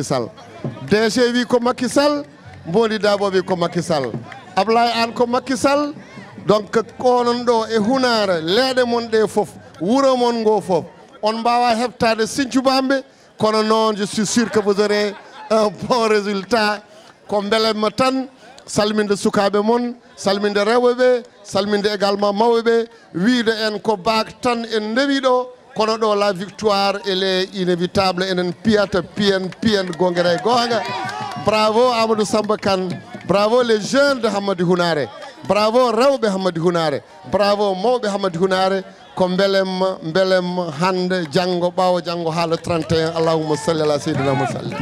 Sall DG wi ko Macky Sall Mbondi Dabo wi ko Macky Sall Ablaye An ko Macky Sall donc konon ɗo e hunare leɗe mon ɗe fof wuro mon ngo fof on mbawa heɓtade Sinthiou Bambe kono noon je suis sûr que vous aurez un bon résultat ko belemma tan salminde sukaɓe mon salminde rewɓeɓe salminde également mawɓeɓe wiide en ko baak tan en ndewi ɗo kono ɗo la victoire elle est inévitable enen piyata piyen gongere gonga. Bravo Amadou Samba Kane, bravo les jeunes de Hamadi Hunare, bravo rewɓe Hamadi Hunare, bravo mawɓe Hamadi Hunare ko belem hande janggo ɓawo janggo ha le 31 allahumma salli ala seydina Muhammad.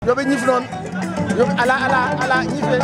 Yoɓe ñif noon yoɓe ala ñife.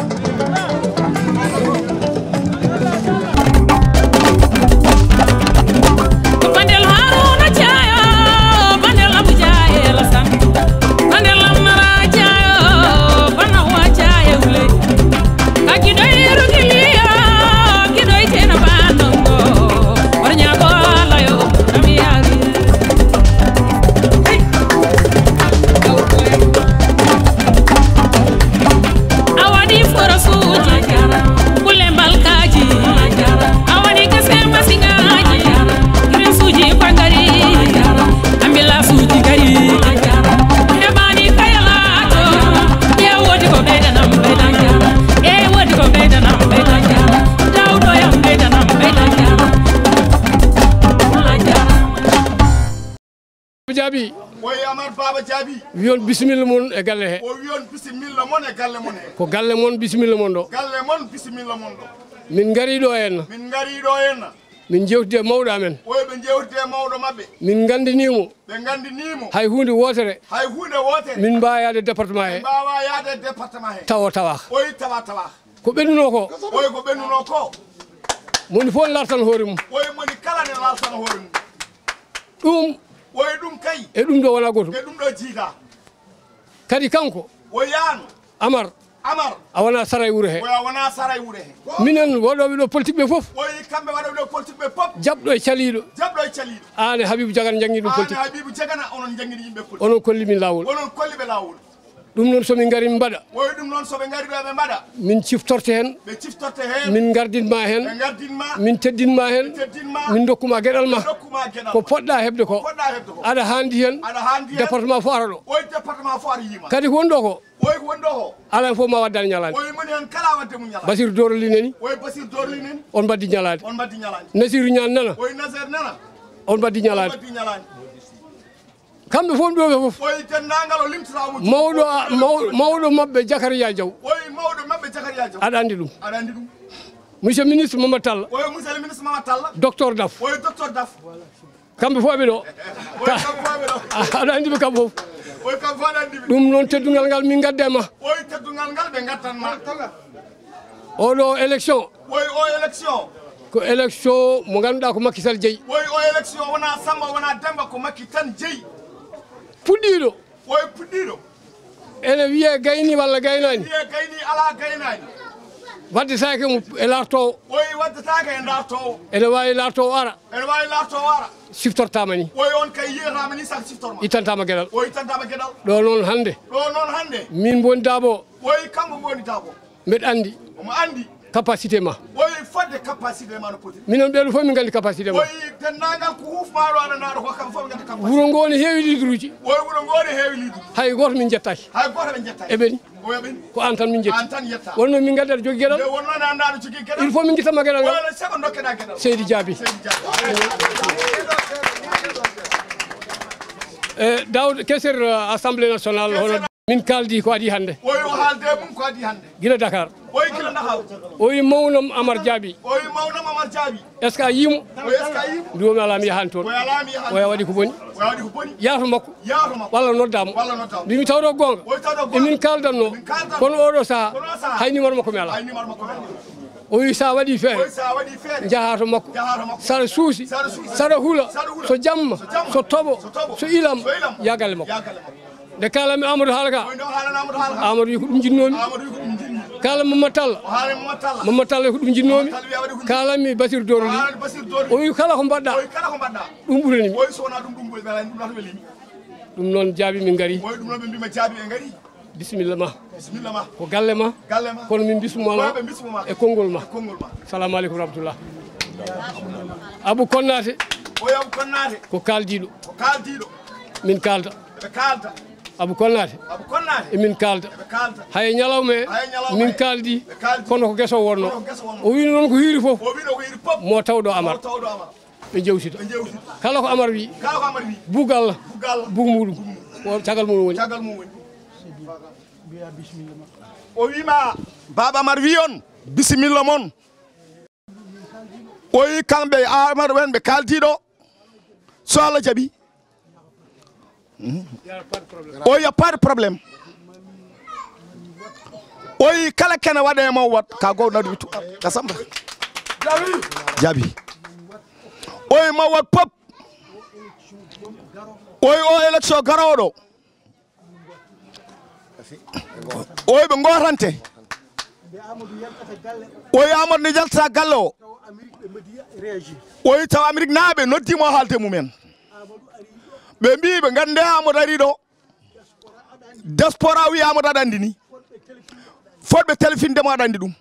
Jaabi woy Amar Baba Jaabi wiyon bisimilla mon e galle he o wiyon bisimilla mon e galle mon he ko galle mon bisimilla mon ɗo galle mon bisimilla mon ɗo min ngari ɗo henna min jewtide e mawɗo amen oy ɓe jewtide e mawɗo maɓɓe min gandinimo ɓe gandinimo hay hunde wotere min mbawa yaade département he mbawa yaade département he tawa oy tawa ko ɓennuno ko oy ko ɓennuno ko moni fof lartan hoore mum oy moni kala ne lartan hoore mum ɗum woy ɗum kay e ɗum ɗo wona goto e ɗum ɗo jiida kadi kanko woyano Amar a wona sara e wuuro he oya wona sara e wuuro he minen waɗoɓe ɗo politique ɓe fof oyi kamɓe waɗoɓe ɗo politique ɓe fof jaɓɗo e caliɗo an e Habibou Diagana janggi ɗum politique Habibou Diagana onon jangguini yimɓe politique onon kolli min lawol onon kolliɓe lawol ɗum noon somin gari min mbaɗa woy ɗum noon soɓe gari ɗo ɓe mbaɗa min ciftorte hen ɓe ciftorte hen min gardinma hen ɓe gardinma min teddinma hen min dokkuma gueɗal ma ko poɗɗa hebde ko aɗa handi hen département fo ara ɗo oy département fo ara yima kadi ko wonɗo ko oy ko wonɗo ko ala fof ma waddani ñalade oy moni hen kala wadde mu ñalade Basir Doroli nani oy Basir Doroli nani on baddi ñalade Nasiru ñan nana oy Nasir nana on baddi ñalade kamɓe fof ɗo ɓe fof oy dendagal o limtata mawɗo mabɓe Jakaria Diaw oy mawɗo mabɓe Jakaria Diaw aɗa andi ɗum monsieur ministre Mamadou Talla oy monsieur le ministre Mamadou Talla docteur Daf oy docteur Daf kamɓe fof ɓe ɗo aɗa andi ɓe kamɓe fof ɗum noon teddugal ngal min gaddema oy teddugal ngal ɓe gaddanma oɗo élection oy o élection ko élection mo ganduɗa ko Macky Sall jeeyi oy o élection wona Samba wona Demba ko Macky tan jeeyi puɗɗiɗo oy puɗɗiɗo ene wiye gayni walla gaynani wiye gayni ala gaynani waddetake mo e lartowo oy waddetake e lartowo ene wawi lartowo ara siftortama ni oy on kay yiyatama ni sak siftorma ittantama gueɗal o ittantama gueɗal ɗo noon hande min Mbondi Dabo oy kanko Mbondi Dabo mbeɗa andi omo andi capacité ma oy fodde capacité ma no poti minen ɓeɗo fof min gandi capacité ma oy dendagal ko hufmaɗo aɗanaɗo ko kam fof gandi capacité wuuro ngo ne heewi liduruji oy wuuro ngo ne heewi liduruji hay goto min jettaki eɓeni ko an tan min jetti wonno min gaddi aɗa jogui gueɗal il faut min guittama gueɗal ngal Seydi Diaby Daoud Kesser assemblée nationale hono min kaldi ko adi hande oy o haalde mum ko adi hande gila Dakar oy gila Dakar oy mawnam Amar Diaby oy mawnam Amar Diaby est ce que a yimo oy est ce que a yimo nduwomi alami yahani toon oya waɗi ko boni yaato makko walla noddamo mbimi tawɗo gonga emin kaldanno kono oɗo saaha hay numéro makko mi ala o wi sa waɗi feere jaha to makko saɗa suusi saɗa huula so jamma so toɓo so ilam ya galle makko nde kalami Amadou haalaka Amadou wi ko ɗum jinnomi kala Mamadou Talla ko ɗum jinnomi kalami Basir Doroli o wi kala ko mbaɗɗa ɗum ɓuranimi ɗum noon jaabi min ngari oyi ɗum noon ɓe mbima jaabi ɓe ngari bisimilla ma bisimilla ma ko galle ma kono min bismoma e konngol ma salamu aleykum rahmatullah Abou Konnaté oyi Abou Konnaté ko kaldiɗo min kalda ɓe kalda Abou Konnaté emin kalda hay ñalawma min kaldi kono ko gueso wonno o wino noon ko hiiri fof mo tawɗo Amar ɓe jewtida kala ko Amar wi bug Allah bug muɗum o caggal mum woni o wima Baba Amar wi on bisimilla moon o wi kamɓe Amar wen ɓe kaldiɗo so Allah jaaɓi o y a pas de problème o yi kala kene waɗe mo wat ka go nadu bitu kasamba jaabi o yi mo wat pop o yi o élection garoɗo o yi ɓe gotante o yi Amadou ne jaltata galle o o yi taw Amérique naaɓe noddimo haalde mumen ɓe mbi ɓe gande Amadou ari ɗo diaspora wi Amadou aɗa andi ni fotɓe téléfindemo aɗa andi ɗum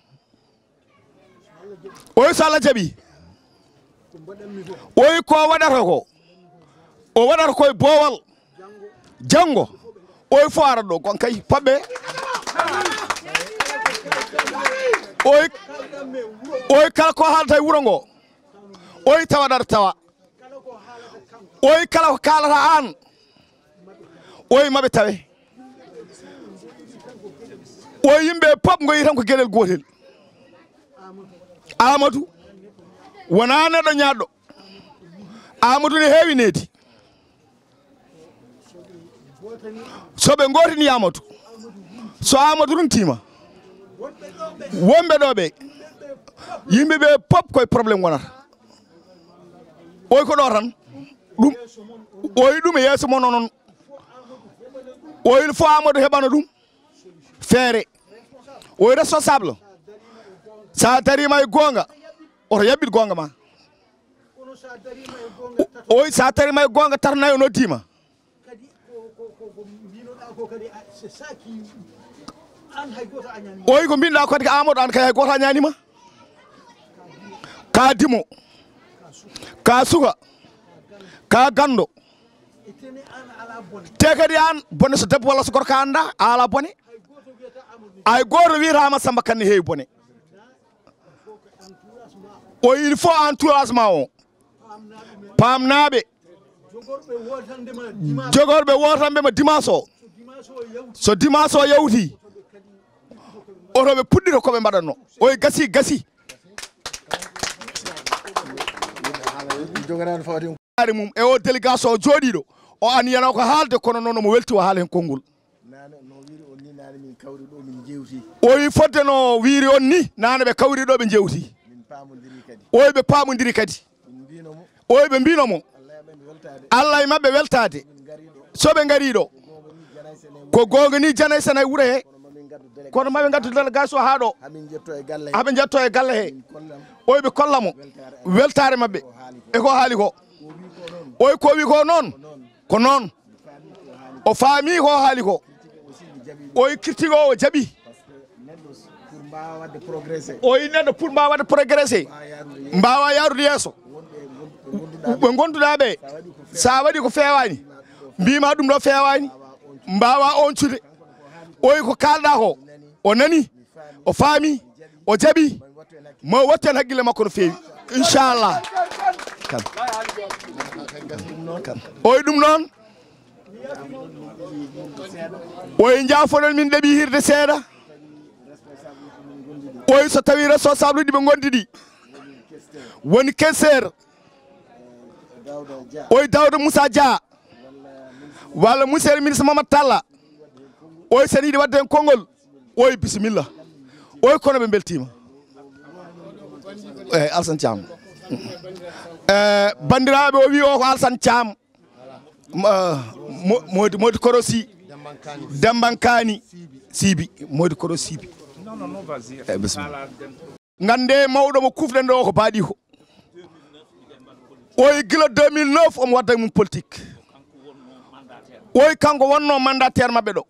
o wi so Allah jaaɓi o wi ko waɗata ko o waɗata koye boowal janngo o wi fo arat ɗo gon kay paɓɓe o wi kala ko haalata e wuro ngo o wi tawaɗata tawa o wi kala ko kalata an o wi maɓe tawe o yimɓe pop goyi tan ko gueɗel gotel Amadou wona neɗɗo ñaɗɗo Amadou ne heewi needi so ɓe gotini Amadou so Amadou runtima wonɓe ɗo ɓe yimɓeɓe pop koye probléme wonata oy ko ɗo tan ɗum oyi ɗum e yeeso mon onon oyi fo Amadou heɓano ɗum feere oyi responsable sa darima e gonga oto yaɓɓit gonga ma oyi sa darima e gonga tarnayi o noddima oyi ko mbinɗa kadi ko Amadou an kay hay goto a ñanima ka dimo ka suka ka gando te kadi an bone so debbo walla so gorko anda a ala bone ay goto wiyatama Samba Kane heewi bone o il faut entourage ma o pamnaɓe jogorɓe wotanɓema dimanche o so dimanche o yawti otoɓe puɗɗito koɓe mbaɗatno oye gasi mum e o délégation o jooɗiɗo o aniyana ko haalde kono noon omo welti o haala hen konngol o wi fodde no wiiri on ni nane ɓe kawri ɗo ɓe jewti oyi ɓe pamodiri kadi oyi ɓe mbinomo Allah e mabɓe weltade soɓe gariɗo ko gonga ni janay sana wuuro he kono maɓe gaddu délégation ha ɗo haɓe jetto e galle he oyi ɓe kollamo weltare mabɓe e ko haali ko oyi ko wi ko noon ko noon o faami ko haali ko oyi kirtigo o jaaɓi oyi neɗɗo pour mbawa wadde progressé mbawa yarude yeeso ɓe gonduɗaɓe sa waɗi ko fewani mbima ɗum ɗo fewani mbawa oncude oyi ko kalɗa ko o nani o faami o jaaɓi mo wattu hen haqqille makko no fewi inchallah oyi ɗum noon oyi jaafoɗon min ɗeeɓi hirde seeɗa oyi so tawi responsable uji ɓe gondi ɗi woni questeur oyi Dawda Moussa Dia walla monsieur le ministre Mamadou Talla oyi sen yiiɗi wadde hen konngol oyi bisimilla oyi kono ɓe beltima eyyi Alassane Thiam bandiraɓe o wi o ko Alassane Thiam modi koro si Dembankani Sibi modi koro Sibi eyyi bisimilla gande mawɗo mo kufɗen ɗo ko baaɗi ko oyi gila 2009 omo wadda mum politique oy kanko wonno mandataire mabɓe ɗo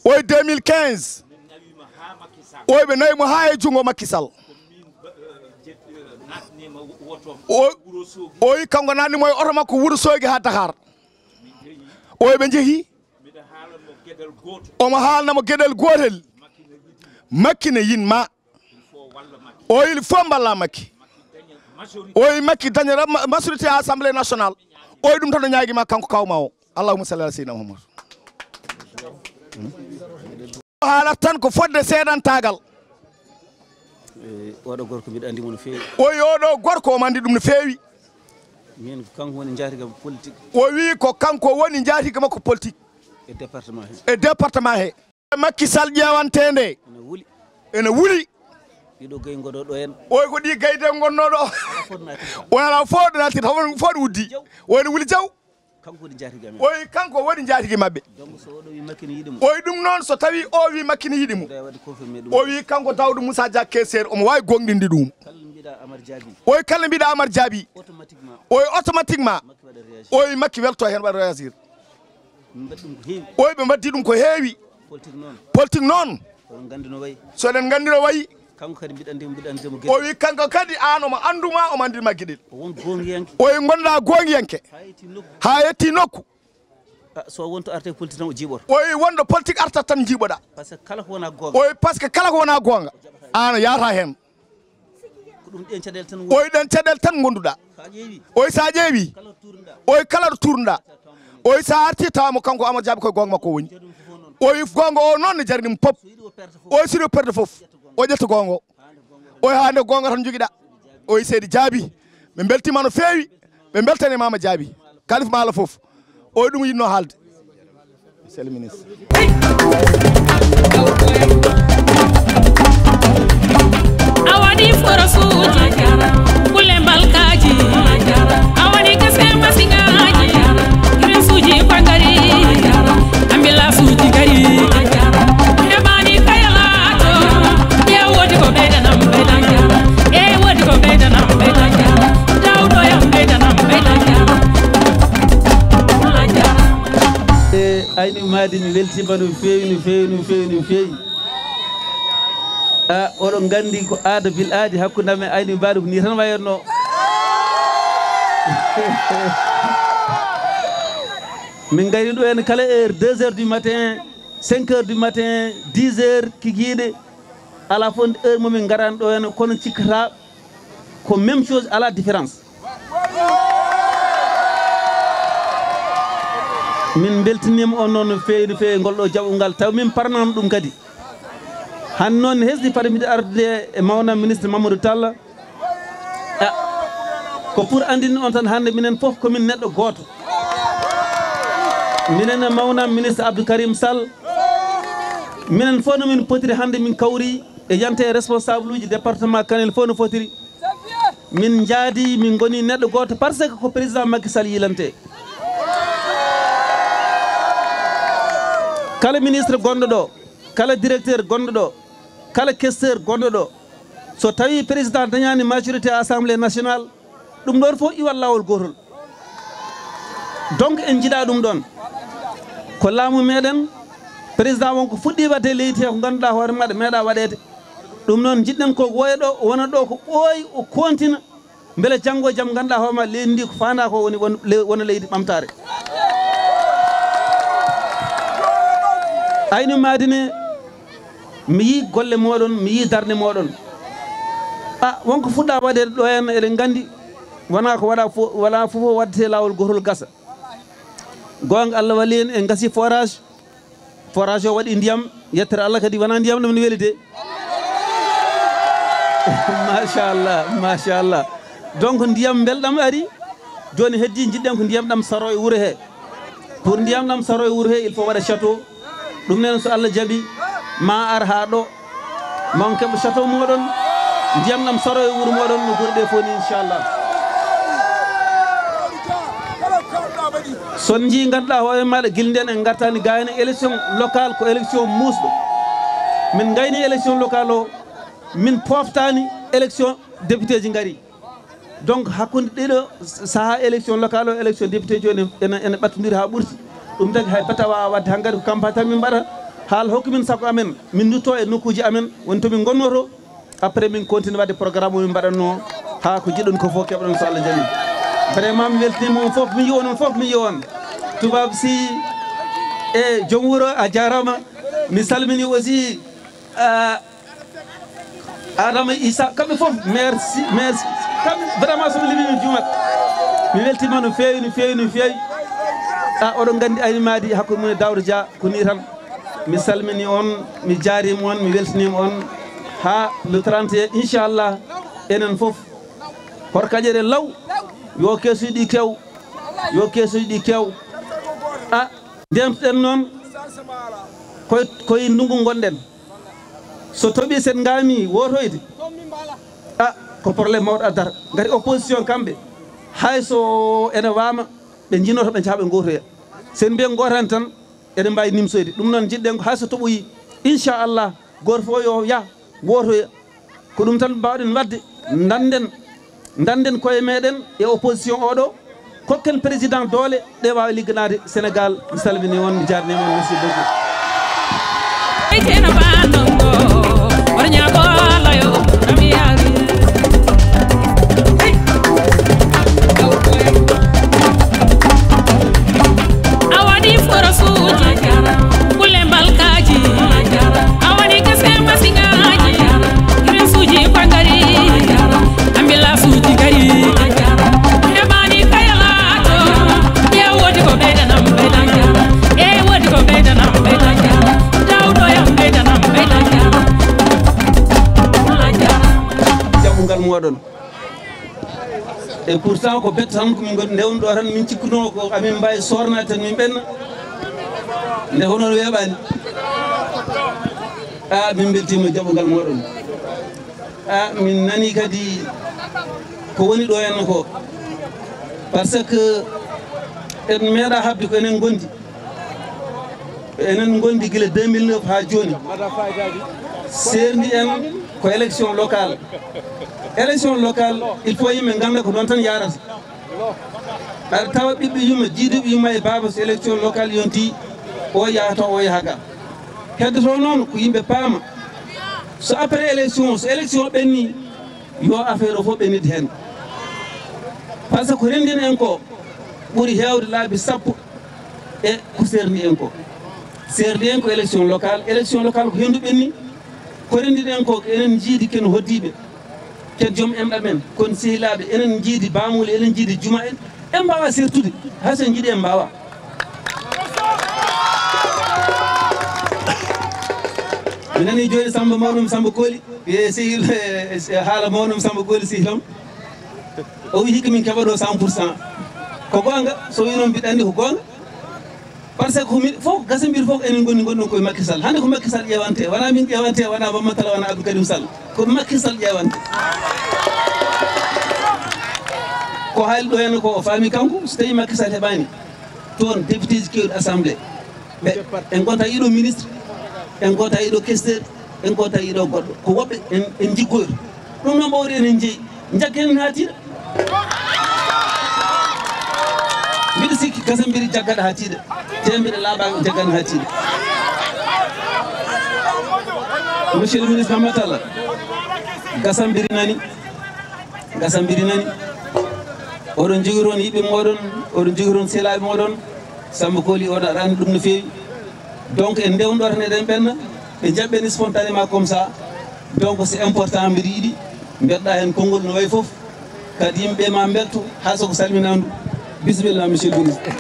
oy 2015 oy ɓe nawi mo ha e jungo Macky Sall oy kanko nanimo e oto makko Wourossogui ha Dakar oy ɓe jeehi omo haalnamo gueɗel gotel Macky ne yinma oy il faut mballa Macky oy Macky daña majorité assemblée nationale oy ɗum tan no ñaaguima kanko kawma o allahumma salli ala sayyidina Muhammad haalat tan ko fodde seedantagal oɗo gorko mbiɗa andi mo no feewi oyi oɗo gorko omo andi ɗum no feewi min kanko woni jaatiga politique o wi ko kanko woni jaatiga makko politique e département he Macky Sall ƴewantede ene wuli ɗiɗo gay goɗo ɗo en oy ko ɗi gayde gonnoɗo o ala fof ɗo nalti fof ɗo wuddi woni wuli jaw kanko woni jaatiga men oy kanko woni jaatigi mabɓe donc so oɗo wi Macky ne yiɗi mo oy ɗum noon so tawi o wi Macky ne yiɗi mo waɗi confirmé ɗum o wi kanko Daouda Moussa Dia Keser omo wawi gonɗinde ɗum kala mbiɗa Amar Diaby oy kala mbiɗa Amar Diaby automatiquement oy automatiquement Macky waɗa réagir oy Macky welto hen waɗa réagir min mbaɗi ɗum ko heewi oy ɓe mbaddi ɗum ko heewi politique noon oɗon gandi no wayi so eɗen gandi no wayi kanko kadi mbiɗa andimo gueɗe o wi kanko kadi an omo anduma omo andirma gueɗel o won gongiyanke oy gonɗa gongiyanke ha yetti nokku so wonto arte politique tan o jiiɓoto oy wonɗo politique artat tan jiiɓoɗa par ce que kala ko wona gonga oy par ce que kala ko wona gonga an yaata hen ko ɗum ɗen caɗele tan oy ɗen caɗele tan gonduɗa oy sa ƴeewi oy kala ɗo turnuɗa oy sa arti tawamo kanko Amadou Diaby koye gonga makko woni oy gonga o noon ne jarnimo pop oy siɗo perde foof o ƴetta gonga o oy hande gonga tan joguiɗa oy seydi Diaby ɓe beltima no feewi ɓe beltani Mama Diaby kalifa maala foof oy ɗum yinno haalde monsieur le ministre a waɗi forasuji ɓulle mbalkaji a waɗi kase masiŋaji kiresuji pagari ambulasuji gari heɓani kayalato e wodi ko ɓeydanam ɓeydan e wodi ko ɓeydanam ɓeydan dawɗoyam ɓeydanam ɓeydan ayni maadi mi weltima no feewi no feewi no feewi no feewi oɗon gandi ko aada bil aadi hakkude amen ayni mbaɗi ko ni tan wayatno min gari ɗo hen kala heure 2 heures du matin 5 heures du matin 10 heures kikiɗe ala fof heure momin garani ɗo hen kono cikkata ko même chose ala différence min beltinima on noon no feewi no feewi ngol ɗo jaɓɓungal taw min parnama ɗum kadi han noon hesɗi paɗe mbiɗa arde e mawnam ministre Mamadou Talla ko pour andini on tan hande minen foof komin neɗɗo goto minen e mawnam ministre Abdou Karim Sall minen fof nomin potiri hande min kawri e yante responsable uji département Kanel fof no fotiri min jaadi min goni neɗɗo goto par ce que ko président Macky Sall yilante kala ministre gonɗo ɗo kala directeur gonɗo ɗo kala questeur gonɗo ɗo so tawi président dañani majorité assemblée nationale ɗum ɗon fof iwat lawol gotol donc en jiiɗa ɗum ɗon ko laamu meɗen président wonko fuɗɗi wadde leydi he ko ganduɗa hoore maɗa meeɗa waɗede ɗum noon jiɗɗen ko woya ɗo wona ɗo ko ɓooyi o kontina beele janggo e jaam ganduɗa hoore ma leydi ndi ko fanda ko wona leydi ɓamtare ayni madine mi yi golle moɗon mi yi darde moɗon wonko fuɗɗa waɗede ɗo hen eɗen gandi wona ko wala fof waddete lawol gotol gasa gonga Allah walli en en gasi forage o waɗi ndiyam yettere Allah kadi wona ndiyam ɗum ne weeli de machallah donc ndiyam belɗam ari joni heddi jiɗɗen ko ndiyam ɗam saro e wuuro he pour ndiyam ɗam saro e wuuro he il faut waɗa château ɗum nen so Allah jaaɓi ma ar ha ɗo ma keɓa château moɗon ndiyam ɗam saro e wuuro moɗon no guure ɗe fof ni inchallah son jii ganduɗa hoore maɗa guilden en gartani gayno élection locale ko élection musɗo min gayni élection locale o min poftani élection député ji gaari donc hakkunde ɗeɗo saha élection locale o élection député joni ene ɓattodiri ha ɓurti ɗum tagi hay bata wawa wadde hankkadi ko campagne tan min mbaɗa haala hokku min sago amen min dutto e nokkuji amen woni tomin gonnoto après min continue wadde programme o min mbaɗatno ha ko jiɗɗon ko fof keɓɗon so Allah jaɓi vraiment mi weltinima on fof mi yi on fof mi yi on tubab si e joom wuuro a jarama mi salmini aussi Adama Issa kamɓe fof merci kamɓe vraiment somi limi min juumat mi weltima no fewi no fewi no fewi oɗon gandi animadi hakkude mum e Daouda Dia ko ni tan mi salmini on mi jarima on mi weltinima on ha le 31 inchallah enen fof horkaƴere law yo keesuji ɗi kew yo keesuji ɗi kew ndemtoɗen noon koye ndungu gonɗen so tooɓi sen ngami wotoyde ko probléme mawɗo addata gati opposition kamɓe hayso ene wama ɓe jinoto ɓe jaaha ɓe gotoya sen mbiyen gotani tan eɗen mbawi nimsoyde ɗum noon jiɗɗen ko hayso toɓoyi inchallah goto fof yo yaah wotoya ko ɗum tan mbawɗen wadde danden koye meɗen e opposition oɗo kokken président doole ɗe wawi ligganade Sénégal mi salmini on mi jarnima on merci beaucoup moɗon et pourtant ko betta tan komin godi ndewno ɗo tan min cikkuno ko amin mbawi sornade tan min ɓenna nde hono no weeɓani min beltima jaɓogal moɗon min nani kadi ko woni ɗo henna ko par ce que en meeɗa habde ko enen gondi guila 2009 ha joni serdi en ko élection locale il faut yimɓe ganda ko ɗon tan yarata aɗa tawa ɓiɓɓe yumma jiiduɓe yumma e baba so élection locale yonti o yahata o yaha ga heddoto noon ko yimɓe paama so après élection so élection ɓenni yo affaire o fof ɓennide hen par ce que ko rendin en ko ɓuuri hewde laabi sappo e ko serdi en ko élection locale ko hendu ɓenni ko rendiɗen ko enen jiidi ken hoddiɓe ken joom emɗa men kono sehilaɓe enen jiidi bamule enen jiidi juma en mbawa sertude hay so jiiɗi en mbawa mi nani joni Samba mawnum Samba Koli e sehil haala mawnum Samba Koli sehilam o wi hikka min keɓaɗo 100% ko gonga so wi noon mbiɗa andi ko gonga par ce que fof gasambiri fof enen gonɗon koye Macky Sall hande ko Macky Sall ƴewante wona min ƴewante wona Mamadou Talla wona Abdou Karim Sall ko Macky Sall ƴewante ko haali ɗo henna ko o faami kanko so tawi Macky Sall heɓani toon député ji kewɗi assemblée ɓe en gonta yiɗo ministre en gonta yiɗo questeur en gonta yiɗo goɗɗo ko woɓɓe en jiggoyto ɗum noon ɓawri enen jeeyi jaggenen ha tiiɗa mbiɗa sikki gasambiri jaggaɗa ha tiiɗa tembiɗa laaɓaka jaggani ha tiiɗa monsieur le ministre Mamadou Talla gasambiri nani oɗon jogiron yiɓe moɗon oɗon jogiron sehlaɓe moɗon Samba Koli oɗo aɗa andi ɗum no fewi donc en ndewno tan eɗen ɓenna ɓe jaɓɓeni spontanément comme ça donc c'est important mbiɗa yiiɗi mbeɗɗa hen konngol no wayi foof kadi yimɓeɓe ma belto ha soko salminandu bisimilla monsieur le ministre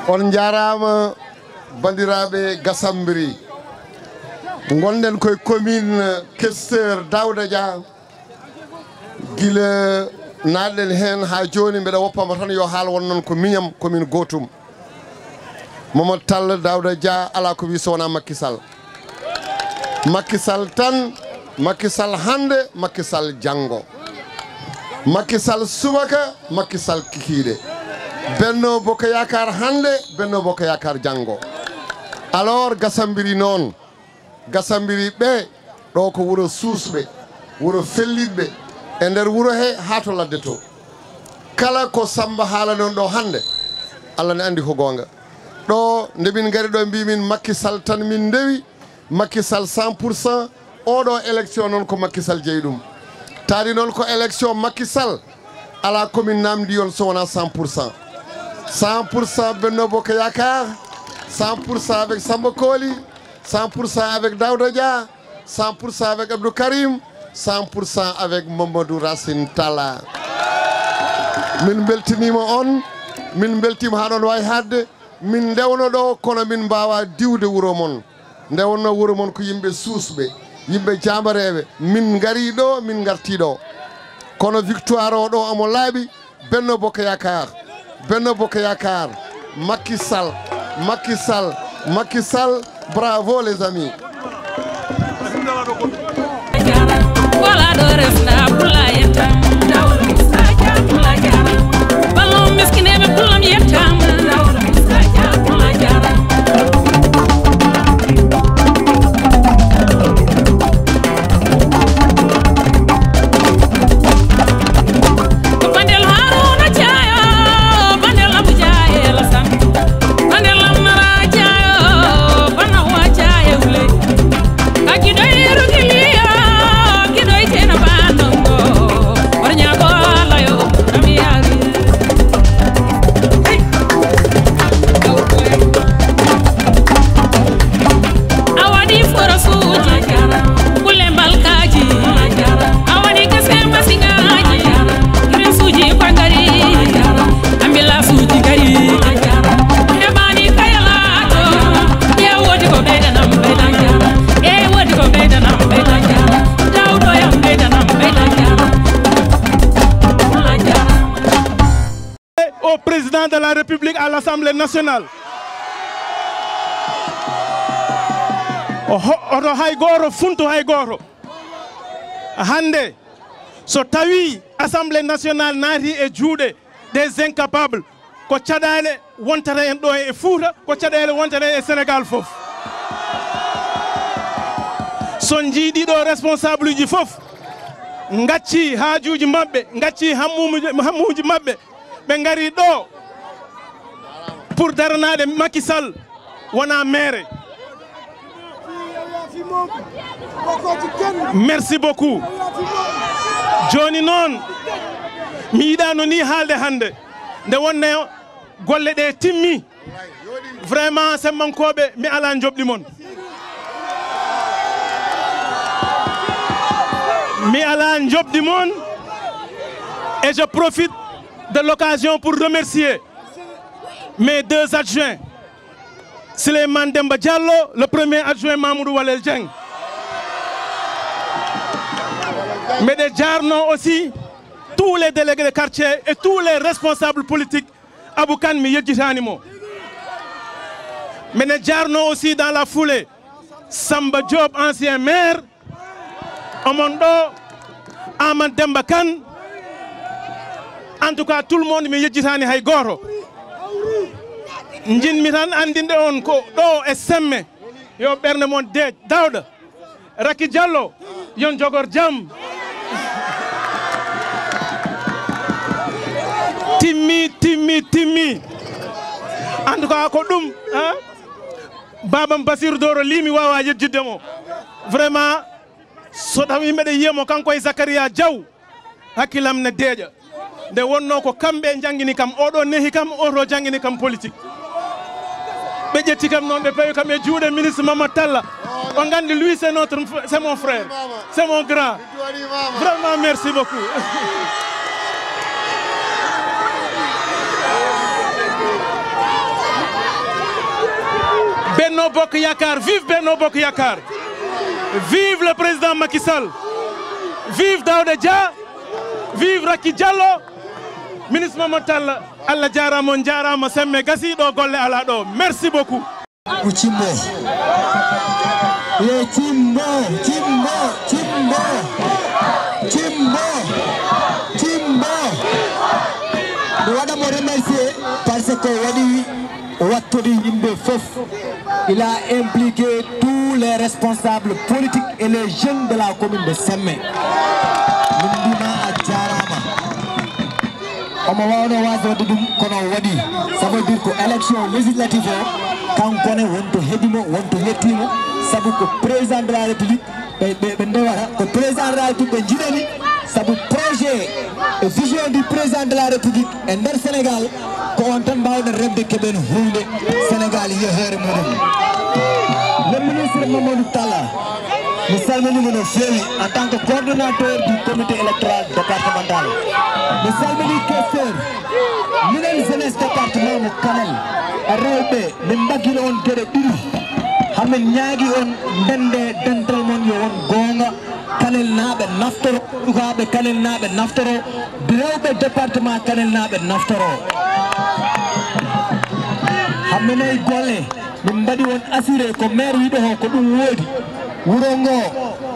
on jarama bandiraɓe Gassambiri gonɗen koye commune questeur Daouda Dia guila naɗɗen hen ha joni mbeɗa woppama tan yo haal won noon ko miñam commune gotum Mamadou Talla Daouda Dia ala ko wi so wona Macky Sall tan Macky Sall hande Macky Sall janggo Macky Sall subaka Macky Sall kikiɗe Benno Bokk Yakaar hande Benno Bokk Yakaar janggo alors Gassambiri noon Gasambiri ɓe ɗo ko wuro suusɓe wuro fellitɓe e nder wuro he haa to ladde to kala ko Samba haala noon ɗo hannde Allah ne anndi ko goonga ɗo nde min ngari ɗo mbimin Macky Sall tan min ndewi Macky Sall 100% oɗo élection noon ko Macky Sall jeeyi ɗum taari noon ko élection Macky Sall ala komin namdi yon so wona 100% 100% Benno Bokk Yakaar 100% avec Samba Koli 100% avec Daouda Dia 100% avec Abdou Karim 100% avec Mamadou Racine Talla min beltinima on min beltima haɗon wawi hadde min ndewno ɗo kono min mbawa diwde wuuro mon ndewno wuuro mon ko yimɓe suusɓe yimɓe jambareɓe min gari ɗo min garti ɗo kono victoire o ɗo omo laaɓi Benno Bokk Yakaar Benno Bokk Yakaar Macky Sall Macky Sall Macky Sall bravo les amis wala do resna pula yetta dawul mustaja pula jara ballo miskine be pulam yetta dawul mustaja pula jara bandel haruna jayo bandel abu jaye la sam bandel amara jayo bana wa jaye ule akido irugiliya de la République à l'Assemblée nationale. Oto hay goro funtu hay goro. Hande so tawi Assemblée nationale naati e juuɗe des incapables ko caɗale wontata en ɗo e Fouta ko caɗele wontata e Sénégal fof. Son jiiɗi ɗo responsable uji fof ngacci haajuji mabɓe ngacci hammuji mabɓe ɓe ngari ɗo pour daranade Macky Sall wona maire. Merci beaucoup. Joni noon mi yiɗano ni haalde hande nde wonne golle ɗe timmi vraiment semmankoɓe mi ala joɓɗi mon mi ala joɓɗi mon et je profite de l'occasion pour remercier mes deux adjoints, Souleymane Demba Diallo, le premier adjoint Mamoudou Walel Dieng. Mais de Djarno aussi, tous les délégués de quartier et tous les responsables politiques, Aboukan Miyedjitanimo. Mais de Djarno aussi dans la foulée, Samba Diop, ancien maire, Omondo, Amad Demba Kane. En tout cas, tout le monde Miyedjitani Haygoro. Jinmi tan andinde on ko ɗo e semme yo ɓernde mon deej Dawda Racky Diallo yon jogor jam timmi en tout cas ko ɗum babam Basir Doro limi wawa yejjidde mo vraiment so taw yimɓe yiyamo kanko e Zacharia Diaw hakkilam ne deeƴa nde wonno ko kamɓe jangini kam oɗo nehi kam oto jangini kam politique ɓe ƴetti kam noon ɓe pawi kam e juuɗe ministre Mamadou Talla on gandi lui c'est mon frère c'est mon grand vraiment merci beaucoup. Benno Bokk Yakaar, vive Benno Bokk Yakaar, vive le président Macky Sall, vive Daouda Dia, vive Racky Diallo, ministre Mamadou Talla. Allah jarama on jarama semme gasi ɗo golle ala ɗo. Merci beaucoup. Timbo ye Timbo mi waɗamo remercier par ce que waɗi wattu Il a impliqué tous les responsables politiques et les jeunes de la commune de Semme. Ça veut dire que l'élection législative, quand on connaît, on le président de la République, le président de la République, ça veut projet et vision du président de la République et du Sénégal, qu'on entend le rêve de Québec, Sénégal, le ministre Mamadou Talla, nous saluons en tant que coordonnateur du comité électoral départemental. Nous saluons questeur, nous sommes jeunesse département de Kanel, à Réobé, nous sommes Hamen nyagi on dende dental mon yo on gonga Kanel nabe naftoro ugabe Kanel nabe naftoro Réobé département Kanel nabe naftoro Hamenay golle min badi on assuré ko maire wido ho ko dum wodi wurongo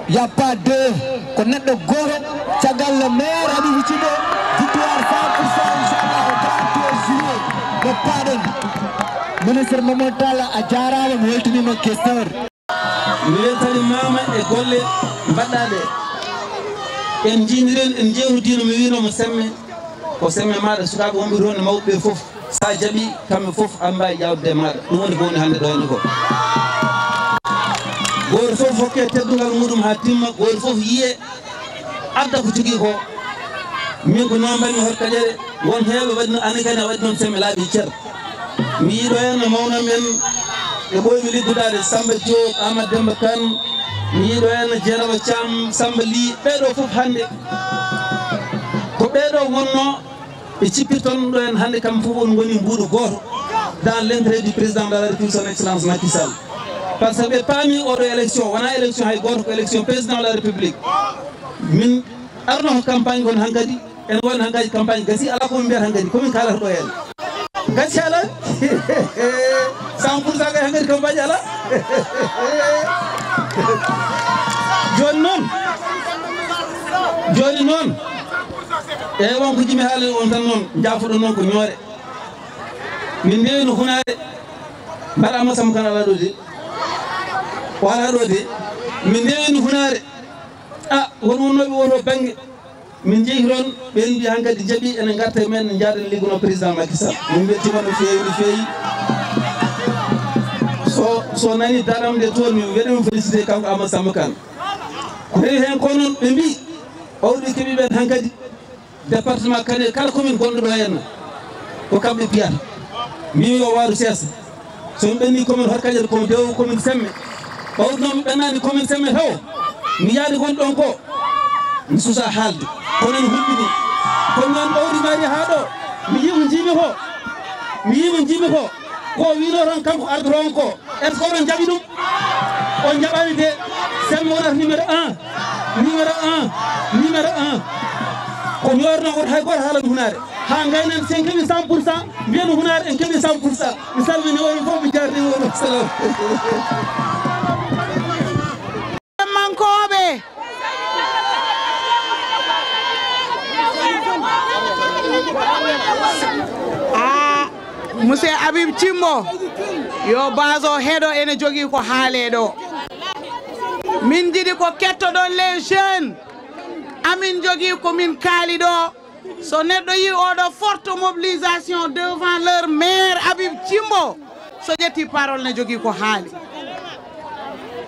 y a pas de ko neddo goro tiagal le maire Habib Thimbo victoire 100% inchallah au 31 juillet le pardon ministre Mamadou Talla a jarama mo weltinima questeur mi weltani mama e golle mbaɗɗaɗe en jiniren en jewtidino mi winomo semme ko semme maɗa sukaɓe wonɓe toon e mawɓe foof sa jaaɓi kamɓe foof an mbawi jawdude maɗa ɗum woni ko woni hannde ɗo henne ko goto foof hokke teddugal muɗum ha timma goto foof yiye adda ko jogui ko min ko noon mbanmi hot kaƴere won heɓe waɗi ane kadi a waɗi noon semme laaɓi ceer mi yiɗo hen mawna men e ɓoymi liggudade Samba Diop Amadou Demba Kane mi yiɗo hen Dieynaba Thiam Samba Ly ɓeɗo foof hannde ko ɓeɗo wonno ɓe cippirton ɗo hen hannde kamɓe foof on goni mbuɗo goto dans l'intérêt du président de la République son excellence Macky Sall par ce que ɓe paami oɗo élection wona élection hay goto ko élection président de la République min arno ko campagne gon hankkadi en woni hankkadi campagne gasi ala komin mbiyata hankkadi komin kalata ɗo hen gasi ala 100% kay hankkadi campagne ala joni noon e wonko jimi haali on tan noon jaafuɗo noon ko ñoore min ndewi no hunade mbaɗama Samba Kane ala ɗo de o ala ɗo de min ndewi no hunade won wonnoɓe woto banggue min jeehi toon ɓen mbi hankkadi jaaɓi enen garta e men jaaɗen liggono président Macky Sall min beltima no feewi no feewi so nani daɗam nde toon mi weɗemi félicité kanko Amadou Samba Kane ko rewi hen ko noon ɓe mbi owɗi keeɓi ɓen hankkadi département Kanel kala commune gonɗo ɗo henna ko kamɓe piyata mbimi yo waaru seesa somi ɓenni commune hot kaƴere komi dewo commune Semme ɓawɗunomi ɓennani commune Semme taw mi yaadi gon ɗon ko mi susa haalde kono en hulɓini kono noon ɓawɗi mari ha ɗo mi yimo jiimi ko ko wino toon kanko ardoton ko est ce que oɗon jaɓi ɗum on jaɓani de Semme wonata numéro 1 ko ñorno oto hay goto haalani hunade ha gaynen sen keeɓi 100% mbiyen hunade en keeɓi 100% mi salmini on fof mi jarni on salam mankoɓe monsieur Habib Thimbo yo base o heeɗo ene jogui ko haale ɗo min jiiɗi ko kettoɗon les jeunes amin jogui komin kaali ɗo so neɗɗo yi oɗo forte mobilisation devant leur maire Habib Thimbo so ƴetti parole ne jogui ko haali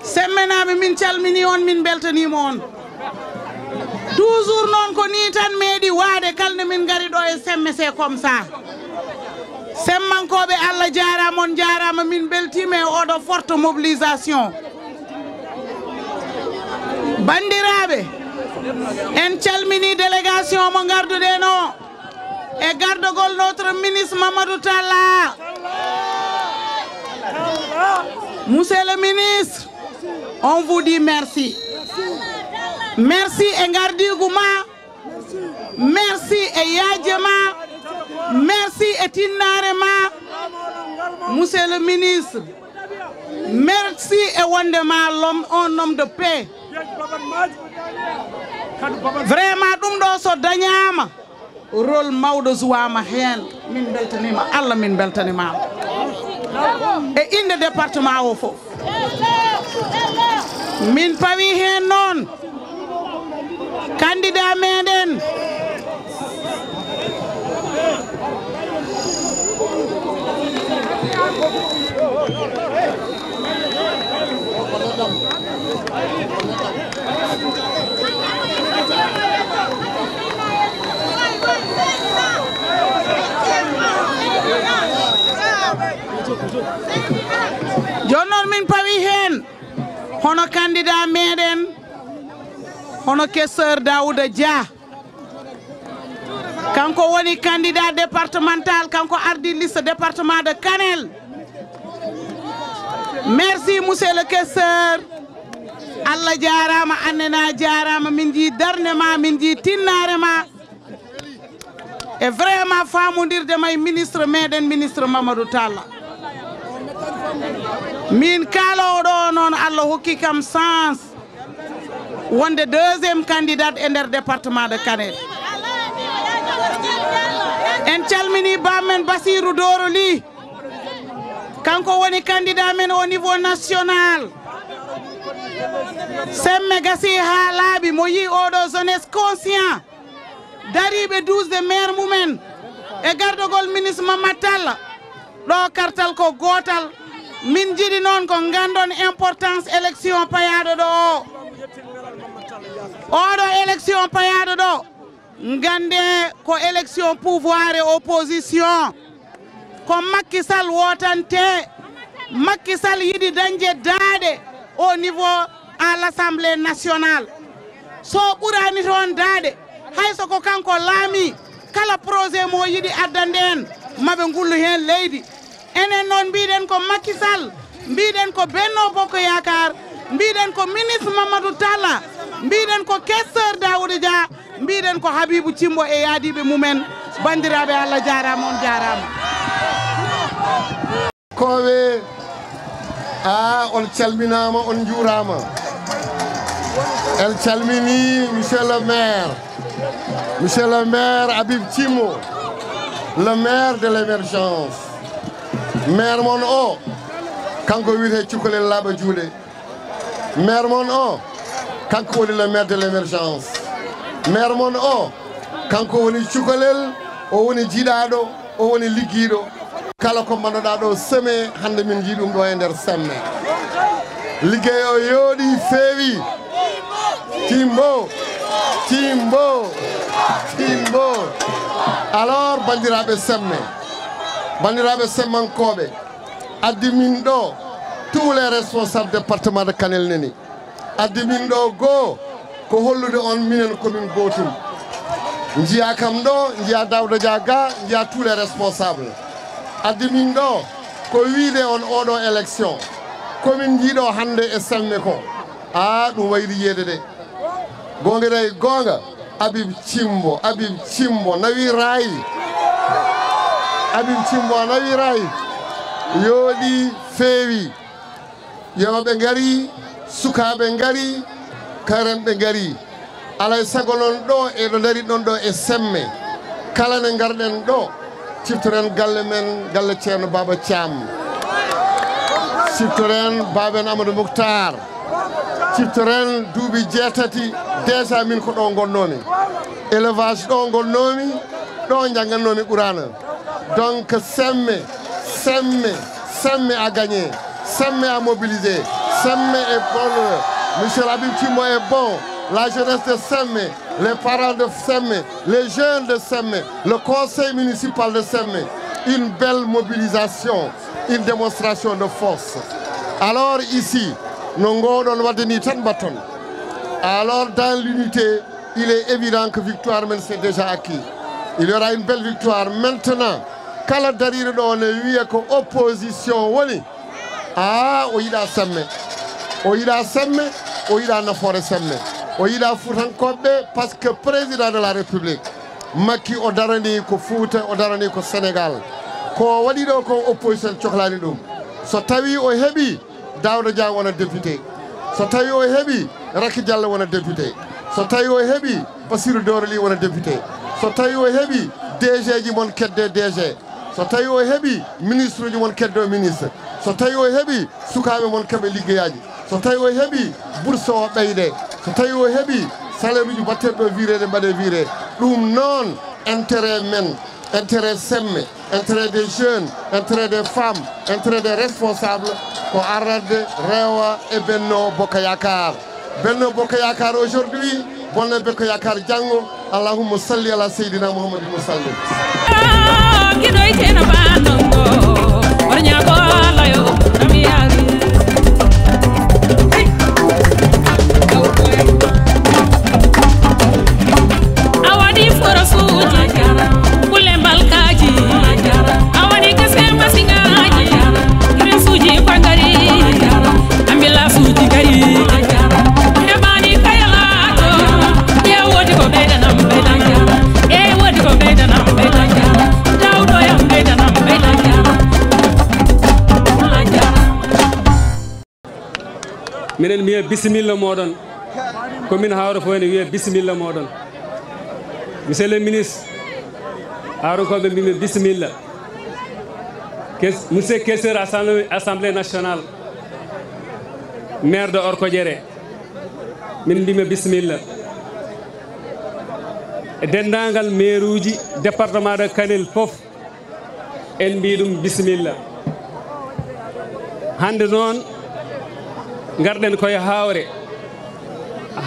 semmenaɓe min calmini on min beltanima on toujours noon ko ni tan meeɗi waade kalde min gari ɗo e Semme c'est comme ça semmankoɓe Allah jarama on jarama min beltima e oɗo forte mobilisation bandiraɓe en calmini délégation mo garduɗen o e gardogol notre ministre Mamadou Talla monsieur le ministre on vous dit merci merci e gardigu ma merci e yaaje ma merci e tinnare ma monsieur le ministre merci e wondema l'homme un homme de paix vraiment ɗum ɗo so dañama rôle mawɗo suwama hen min beltanima Allah min beltanimama e inde département o fof min pawi hen noon candidat meɗen jonnon min pawi hen hono candidat meɗen hono questeur Daouda Dia kanko woni candidat départemental kanko ardi liste département de Kanel. Merci monsieur le questeur, Allah jarama annena jarama, min ji darde ma, min ji tinnare ma e vraiment famodirde may ministre meɗen ministre Mamadou Talla. Min kala oɗo noon Allah hokki kam sens wonde deuxième candidate e nder département de Kanel. En calmini bammen Basirou Doro Ly kanko woni candidat men au niveau national. Semme gasi ha laaɓi mo yi oɗo jeunesse conscient dariɓe 12 maire mumen e gardogol ministre Mamadou Talla ɗo kartal ko gotal. Min jiɗi noon ko gandon importance élection payaɗo ɗo o oɗo élection payaɗo ɗo gande ko élection pouvoir et opposition ko Macky Sall wotante. Macky Sall yiɗi dañde daade au niveau à l'Assemblée nationale. So ɓurani toon daade hayso ko kanko laami kala projet mo yiɗi addande en maɓe ngullu hen leydi. Enen noon mbiɗen ko Macky Sall, mbiɗen ko Benno Bokk Yakar, mbiɗen ko ministre Mamadou Talla, mbiɗen ko questeur Daouda Dia, mbiɗen ko Habibou Thimbo e yaadiɓe mumen. Bandiraɓe Allah jarama, on jarama. Kowe on calminama, on juurama. El calmini monsieur le maire Habib Thimbo, le maire de l'émergence. Maire mon o kanko wiyete cukalel laaɓa juuɗe. Maire mon o kanko woni le maire de l'émergence. Maire mon o kanko woni cukalel, o woni jiiɗaɗo, o woni liggiiɗo. Kala ko mbannoɗa ɗo seme hande min jii ɗum ɗo e nder semme. Liggey o yooɗi feewi. Timbo. Alors bandiraɓe semme, bandiraɓe semmankoɓe, addi min ɗo tous les responsables département de Kanel neni. Addi min ɗo goo ko hollude on minen komin gotum. Jiya kam ɗo, jiya Daouda Dia ga, jiya tous les responsables. Addi min ɗo ko wiide on oɗo élection komin jiiɗo hande e semme ko ɗum wayri yede de. Gonga day gonga Habib Thimbo nawi rayi. Habib Thimbo nawi rayi yooɗi feewi. Yewɓe ngari, sukaɓe ngari, karenɓe ngari. Alay sago noon ɗo eɗo dari ɗon ɗo e semme. Kala ne garɗen ɗo ciftoren galle men, galle ceerno Baba Thiam, ciftoren baben Amadou Mokhtar, ciftoren duuɓi 6 déjà min ko ɗo gonnomi, élevage ɗo gonnomi, ɗo janggannomi ɓurana. Donc semme a gagné, semme a mobilisé, semme est bon, monsieur Habib Thimbo est bon, la jeunesse de Semme, les parents de Semme, les jeunes de Semme, le conseil municipal de Semme, une belle mobilisation, une démonstration de force. Alors ici, nous avons alors dans l'unité, il est évident que victoire même c'est déjà acquis. Il y aura une belle victoire. Maintenant, quand la darire on est ko opposition, woni o yida Semme, o yida Semme, o yida Nafoore Semme. O yiɗa Fuutankoɓe parce que président de la république Macky o darani ko Fouta, o darani ko Sénégal. Ko waɗi ɗo ko opposition cohlani ɗum. So tawi o heɓi Daouda Dia wona député, so tawi o heɓi Raky Diallo wona député, so tawi o heɓi Basirou Doro Ly wona député, so tawi o heɓi DG ji mon kedde DG, so tawi o heɓi ministre uji mon keddo ministre so tawi o heɓi sukaɓe mon keɓe liggeyaji so tawi o heɓi bourse o ɓeyde so tawi o heɓi salaire uji batteɗo virede mbaɗe viré ɗum noon intérêt men intérêt semme intérêt des jeunes intérêt des femmes intérêt des responsables ko arde rewa e Benno Bokk Yakaar Benno Bokk Yakaar aujourd'hui Benno Bokk Yakaar janggo allahumma salli ala seydina Muhammadin wa sallim kidoy tena banongo ornya ko layo ramiyari awadi forasuji kulembal kaji awadi kasemba singaji resuji pangari ambila suji kari hebani kayalato ye wodi ko beda nam beda e wodi ko beda nam beda dawdo yam beda nam beda minen mi wiya bisimilla moɗon commune Hawre fo ene wiya bisimilla moɗon monsieur le ministre haarukoɓe mbimi bisimilla monsieur questeur assemblée nationale maire de Orkodiéré min mbimi bisimilla e dendagal maire uji département de Kanel fof en mbi ɗum bisimilla hande noon garɗen koye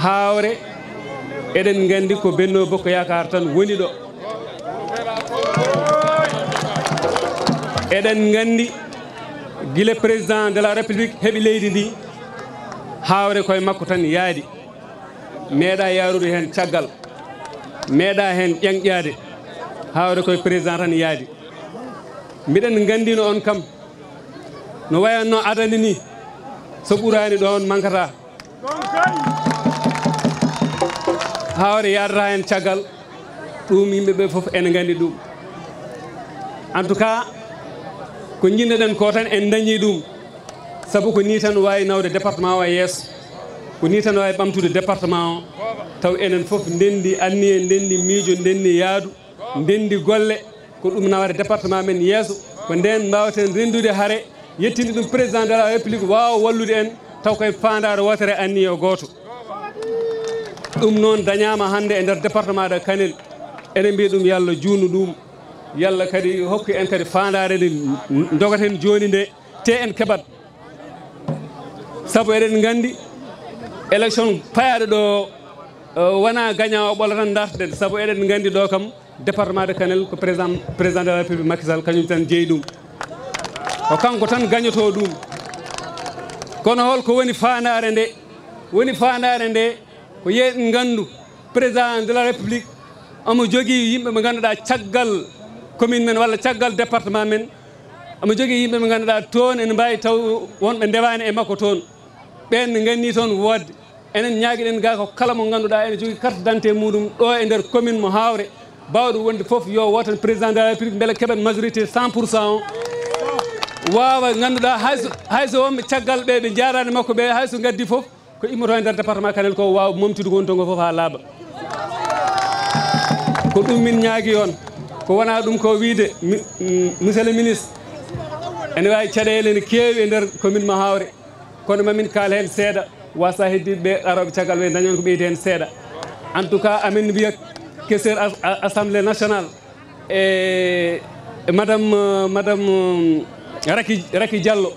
Hawre eɗen gandi ko Benno Bokk Yakaar tan woni ɗo eɗen gandi guila président de la république heeɓi leydi ndi Hawre koye makko tan yaadi meeɗa yarude hen caggal meeɗa hen ƴanƴade Hawre koye président tan yaadi mbiɗen gandino on kam no wayanno adani ni so ɓurani ɗon mankata Hawre yadata hen caggal ɗum yimɓeɓe foof ene gandi ɗum en tout cas ko jinneɗen ko tan en dañi ɗum saabu ko ni tan wawi nawde département o yeeso ko ni tan wawi ɓamtude département o taw enen foof ndendi anniye ndendi miijo ndendi yaadu ndendi golle ko ɗum nawata département men yeeso ko nden mbawaten rendude haare yettinde ɗum président de la république wawa wallude en taw koye fandare wotere anniye o goto ɗum noon dañama hande e nder département de Kanel eɗen mbiya ɗum yo Allah juutnu ɗum yo Allah kadi hokku en kadi fandare nde dogaten joni nde te en keɓat saabu eɗen gandi élection payaɗo ɗo wona gagnant o ɓola tan darteden saabu eɗen gandi ɗo kam département de Kanel ko président de la république Macky Sall kañum tan jeeyi ɗum o kanko tan gagnoto ɗum kono holko woni fandare nde ko yeeɗen gandu président de la république omo jogui yimɓe ɓe ganduɗa caggal commune men walla caggal département men omo jogui yimɓe ɓe ganduɗa toon ene mbawi taw wonɓe ndewani e makko toon ɓen ne ganni toon wodde enen ñaguiɗen ga ko kala mo ganduɗa ene jogui carte d'identité muɗum ɗo e nder commune mo Hawre bawɗo wonde foof yo wotan président de la république beele keɓen majorité 100% o wawa ganduɗa hayso wonɓe caggal ɓe jarani makko ɓe hayso gaddi foof ko immoto e nder département Kanel ko wawa momtude gon tongo foof ha laaɓa ko ɗum min ñaagui on ko wona ɗum ko wiide monsieur le ministre ene wawi caɗele ne keewi e nder commune mo Hawre kono mamin kaal hen seeɗa wasa heddiɓe aroɓe caggal ɓe dañon ko ɓeyde hen seeɗa en tout cas amin mbiya questeur assemblée nationale e madame Raki Diallo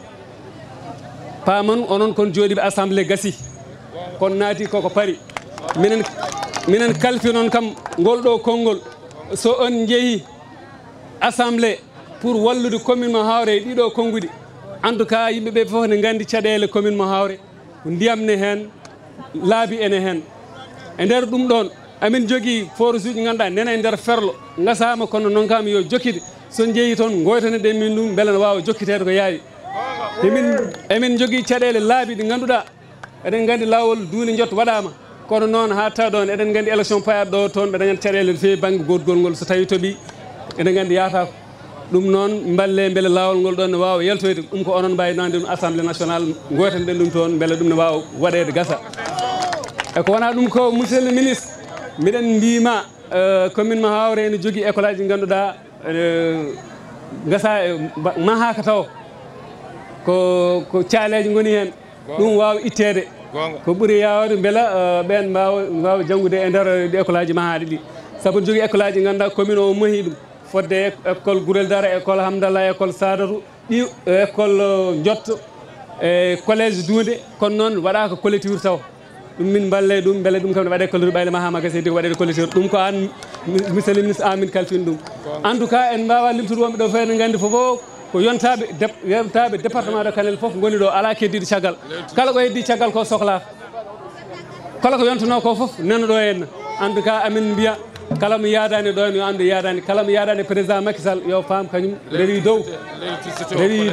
pamon onon kon jooɗiɓe assemblée gassi kon naati koko pari minen kalfi noon kam ngol ɗo konngol so on jeeyi assemblée pour wallude commune mo Hawre e ɗiɗo konngudi en tout cas yimɓeɓe fof ne gandi caɗele commune mo Hawre ndiyam ne hen laabi ene hen e nder ɗum ɗon amin jogui forage uji ganduɗa nena e nder ferlo gasama kono noon kam yo jokkide son jeeyi toon goytane ɗe min ɗum beele ne wawa jokkitede ko yaawi emin jogui caɗele laabi ɗi ganduɗa eɗen gandi lawol duuni jotto waɗama kono noon ha taw ɗon eɗen gandi élection payaɗo ɗo toon ɓe dañat caɗele no fewi banggue gotgol ngol so tawi tooɓi eɗen gandi yatako ɗum noon balle beele lawol ngol ɗon ne wawa yaltoyde ɗum ko onon mbawi nande ɗum assemblée nationale goytan ɗen ɗum toon beele ɗum ne wawa waɗede gasa e ko wona ɗum ko monsieur le ministre miɗen mbima commune mo Hawre ne jogui école aji ɗi ganduɗa gasa mahaka taw ko caaleji goni hen ɗum wawa ittede ko ɓuuri yawde beela ɓen mbawa janggude e nder école aji mahaɗi ɗi saabu jogui école aji ganduɗa commune o mahi ɗum fodde école Gurel Dara école Hamdallah école Sadatu ɗi école Jotto e collége Dunde kono noon waɗaka collectif taw ɗum min balle ɗum beele ɗum kam ne waɗe collectif ɓayle Mahama Gassé de waɗede collectif ɗum ko an monsieur le ministre Amin kalfin ɗum en tout cas en mbawa limtude wonɓe ɗo feere gandi fofo ko yontaɓe département de Kanel foof goni ɗo ala keddiɗo caggal kala ko heddi caggal ko sohlaka kala ko yontuno ko foof nana ɗo henna en tout cas amin mbiya kala mo yadani ɗo hen yo andu yadani kala mo yadani président Macky Sall yo faam kañum rewi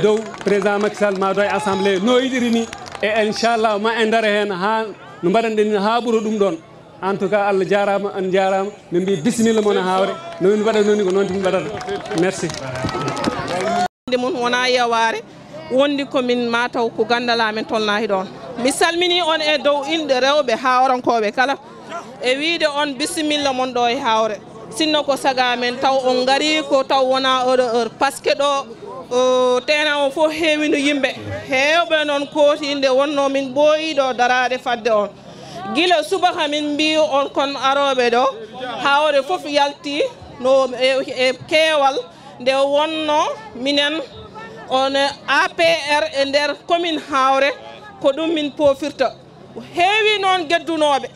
dow président Macky Sall ma doy assemblée no yiɗiri ni e inchallah ma en daara hen ha no mbaɗanɗen ni ha ɓuura ɗum ɗon en tout cas Allah jarama on jarama min mbi bisimilla moon hawre no min mbaɗa noni ko noon timi mbaɗata merci mun wona yaware wondi komin mataw ko gandal amen tolnahi ɗon mi salmini on e dow inde rewɓe hawrankoɓe kala e wiide on bisimilla mon ɗo e hawre sinno ko saga men taw on gari ko taw wona heure par ce que ɗo tena o fof heewino yimɓe hewɓe noon kootinde wonno min ɓooyiɗo darade fadde on guila subaka min mbi on kon aroɓe ɗo hawre fof yalti no e keewal nde wonno minen on APR e nder commune hawre ko ɗum min pofirta heewi noon geddunoɓe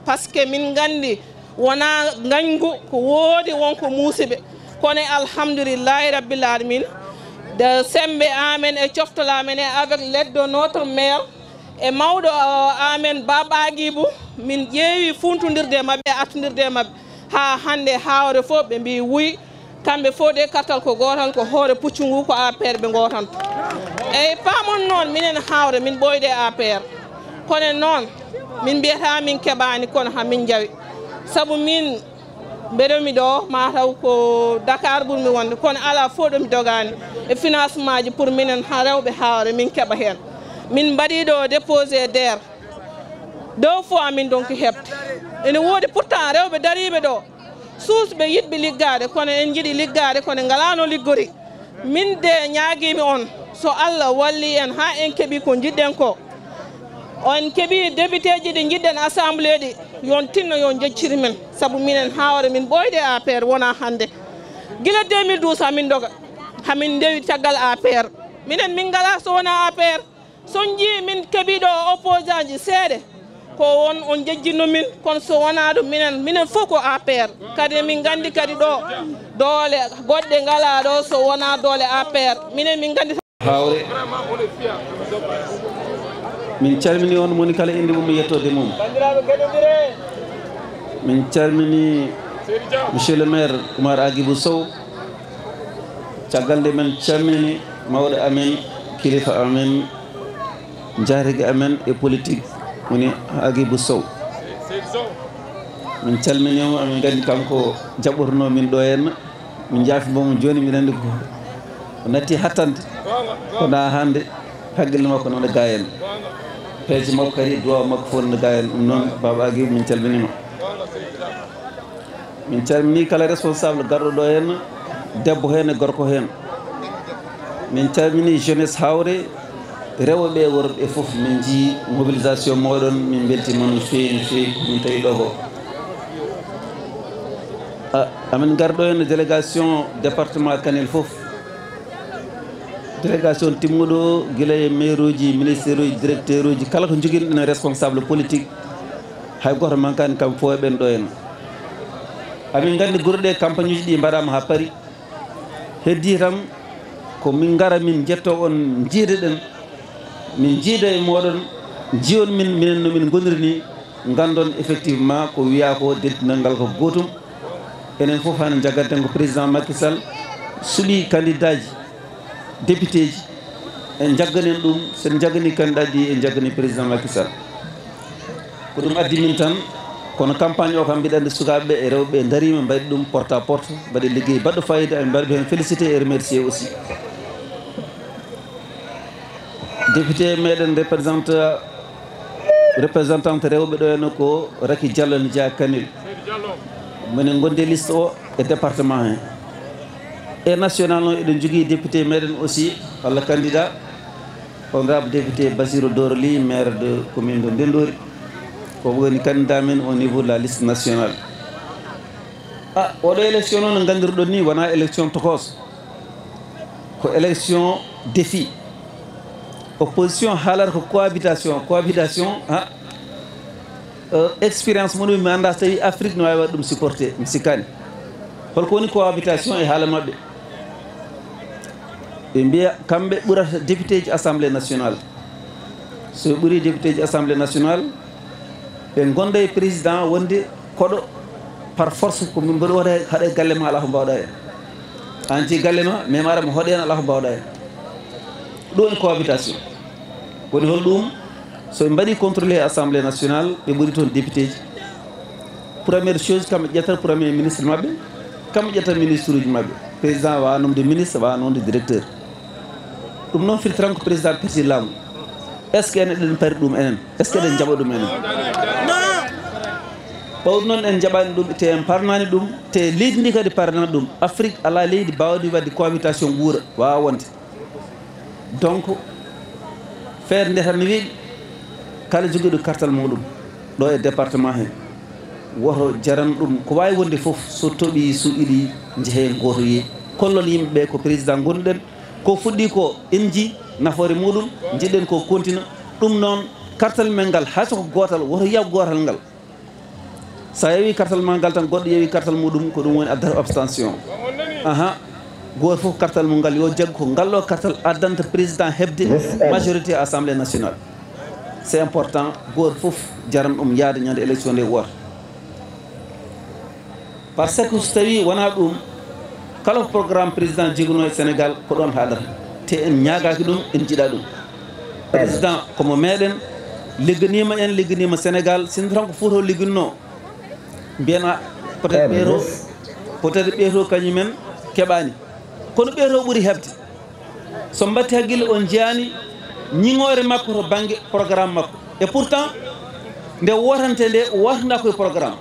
par ce que min gandi wona gañgu ko woodi wonko muusiɓe kono alhamdoulillahi rabbil alamin de sembe amen e coftol amen e avec l'aide de notre maire e mawɗo amen Babaguibou min ƴeewi funtodirde mabɓe e attodirde mabɓe ha hande hawre fof ɓe mbi wuyi kamɓe fof de kartal ko gotal ko hoore puccu ngu ko APR ɓe gotanto eyyi pamon noon minen hawre min ɓoyde APR kono noon min mbiyata min keɓani kono hamin jawi saabu min mbeɗomi ɗo mataw ko Dakar ɓurmi wonde kono ala fof ɗomi dogani e financement ji pour minen rewɓe hawre min keɓa hen min mbaɗi ɗo déposé DER 2 fois min donc heɓde ene woodi pourtant rewɓe dariɓe ɗo suusɓe yiɗɓe liggade kono en jiiɗi liggade kono ngalano liggori min de ñaaguimi on so Allah walli en ha en keeɓi ko jiɗɗen ko on keeɓi député ji ɗi jiɗɗen assemblée ɗi yon tinno yo jecciri men saabu minen hawre min ɓoyde APR wona hande guila 2012 hamin doga hamin ndewi caggal APR minen min ngala so wona APR son jii min keeɓi ɗo opposant ji seeɗe ko won on jejjinno min kono so wona ɗum minen fof ko APR kadi min gandi kadi ɗo doole goɗɗe ngala ɗo so wona doole APR minen min gandi hawre min calmini on moni kala inde mum yettode mum min calmini monsieur le maire Oumar Aguibou Sow caggal nde men calmini mawɗo amen kilifa amen jarigui amen e politique woni Aguibou Sow min calminimo amin gandi kanko jaɓɓorno min ɗo henna min jaafimomo joni min andi ko natti hattande kona hande haqqille makko noɗo ga hen peeje makko kadi duwaw makko fof no ga hen ɗum noon Baba Aguibou min calminima min calmini kala responsable garɗo ɗo henna debbo hen e gorko hen min calmini jeunesse hawre rewɓe worɓe fof min jii mobilisation moɗon min beltima no fewi no fewi min tawi ɗo ko amin garɗo hen délégation département Kanel fof délégation timmuɗo guila e maire uji ministére uji directeur uji kala ko joguinoɗen responsable politique hay goto mankani kam fo ɓen ɗo hen amin gandi guurɗe campagne uji ɗi mbaɗama ha paari heddi tam ko min gara min jetto on jiideɗen min jiida e moɗon jiyon minen no min goniri ni gandon effectivement ko wiya ko dentinal ngal ko gotum enen fof hande jagganten ko président Macky Sall suuɓi candidat ji député ji en jagganen ɗum sen jaggani candidat ji en jaggani président Macky Sall ko ɗum addi min tan kono campagne o kam mbiɗa andi sukaɓeɓe e rewɓe darima mbaɗi ɗum porte à porte mbaɗi ligguey baɗɗo fayida en mbaɗi hen félicité et remercier aussi député meɗen représentante rewɓe ɗo henna ko Raky Diallo ne jeeya Kanel minen gondi liste o e département he et national noon eɗen jogii député meɗen aussi walla candidat honorable député Basirou Doroli maire de commune de Ndendori ko woni candidat men au niveau de la liste nationale. Oɗo élection noon no nganndirɗon ni wona élection tokos ko élection défi. Opposition haalata ko cohabitation expérience muɗum mi annda so tawi Afrique no wawi waɗ ɗum supporté mi sikkani holko woni cohabitation e haala maɓɓe. ɓe mbiya kamɓe ɓurata député ji assemblée nationale, so ɓe ɓuuri député ji assemblée nationale ɓe gonda e président wonde koɗo par force ko min mbaɗi waɗa haɗa galle ma ala ko mbawɗa hen, an ti galle ma mais maɗa mo hoɗe hen ala ko mbawɗa hen. ɗo en cohabitation woni hol ɗum so ɓe mbaɗi contrôlé assemblée nationale ɓe ɓuuri toon député ji. Première chose kamɓe ƴettata premier ministre maɓɓe, kamɓe ƴettata ministre uji maɓɓe, président wawa nomde ministre wawa nomde directeur. ɗum noon filtran ko président perti laamu. est ce que enen eɗen pari ɗum enen, est ce que eɗen jaɓa ɗum enen? ɓawɗi noon en jaɓani ɗum te en parnani ɗum te leydi ndi kadi parnani ɗum. Afrique ala leydi bawɗi wadde cohabitation ɓuura wawa wonde. donc feere nde tan mi wiiɓe kala joguiɗo kartal muɗum ɗo e département he woto jaran ɗum ko wawi wonde foof so tooɓi so iɗi jeehe goto yeeyi kollon yimɓeɓe ko président gonɗuɗen ko fuɗɗi ko en ji nafoore muɗum jiɗɗen ko continue ɗum noon kartal men ngal hayso ko gotal woto yaw gotal ngal. sa yeewi kartal ma ngal tan goɗɗo yeewi kartal muɗum ko ɗum woni addata abstention. goto fof kartal mum ngal yo jaggu ko ngallo kartal addanta président hebde majorité assemblée nationale. c'est important goto fof jaran ɗum yaade ñande élection nde woota, par ce que so tawi wona ɗum kala programme président jiguno e Sénégal ko ɗon haɗata te en ñagaki ɗum en jiiɗa ɗum. président komo meɗen ligganima en ligganima Sénégal sinno tan ko foto ligginno mbiyana peut être ɓeeto kañumen keɓani kono ɓeeto ɓuuri hebde. so mbatti haqqille on jeyani ñiŋore makko to banggue programme makko et pourtant nde wotante nde o watanda koye programme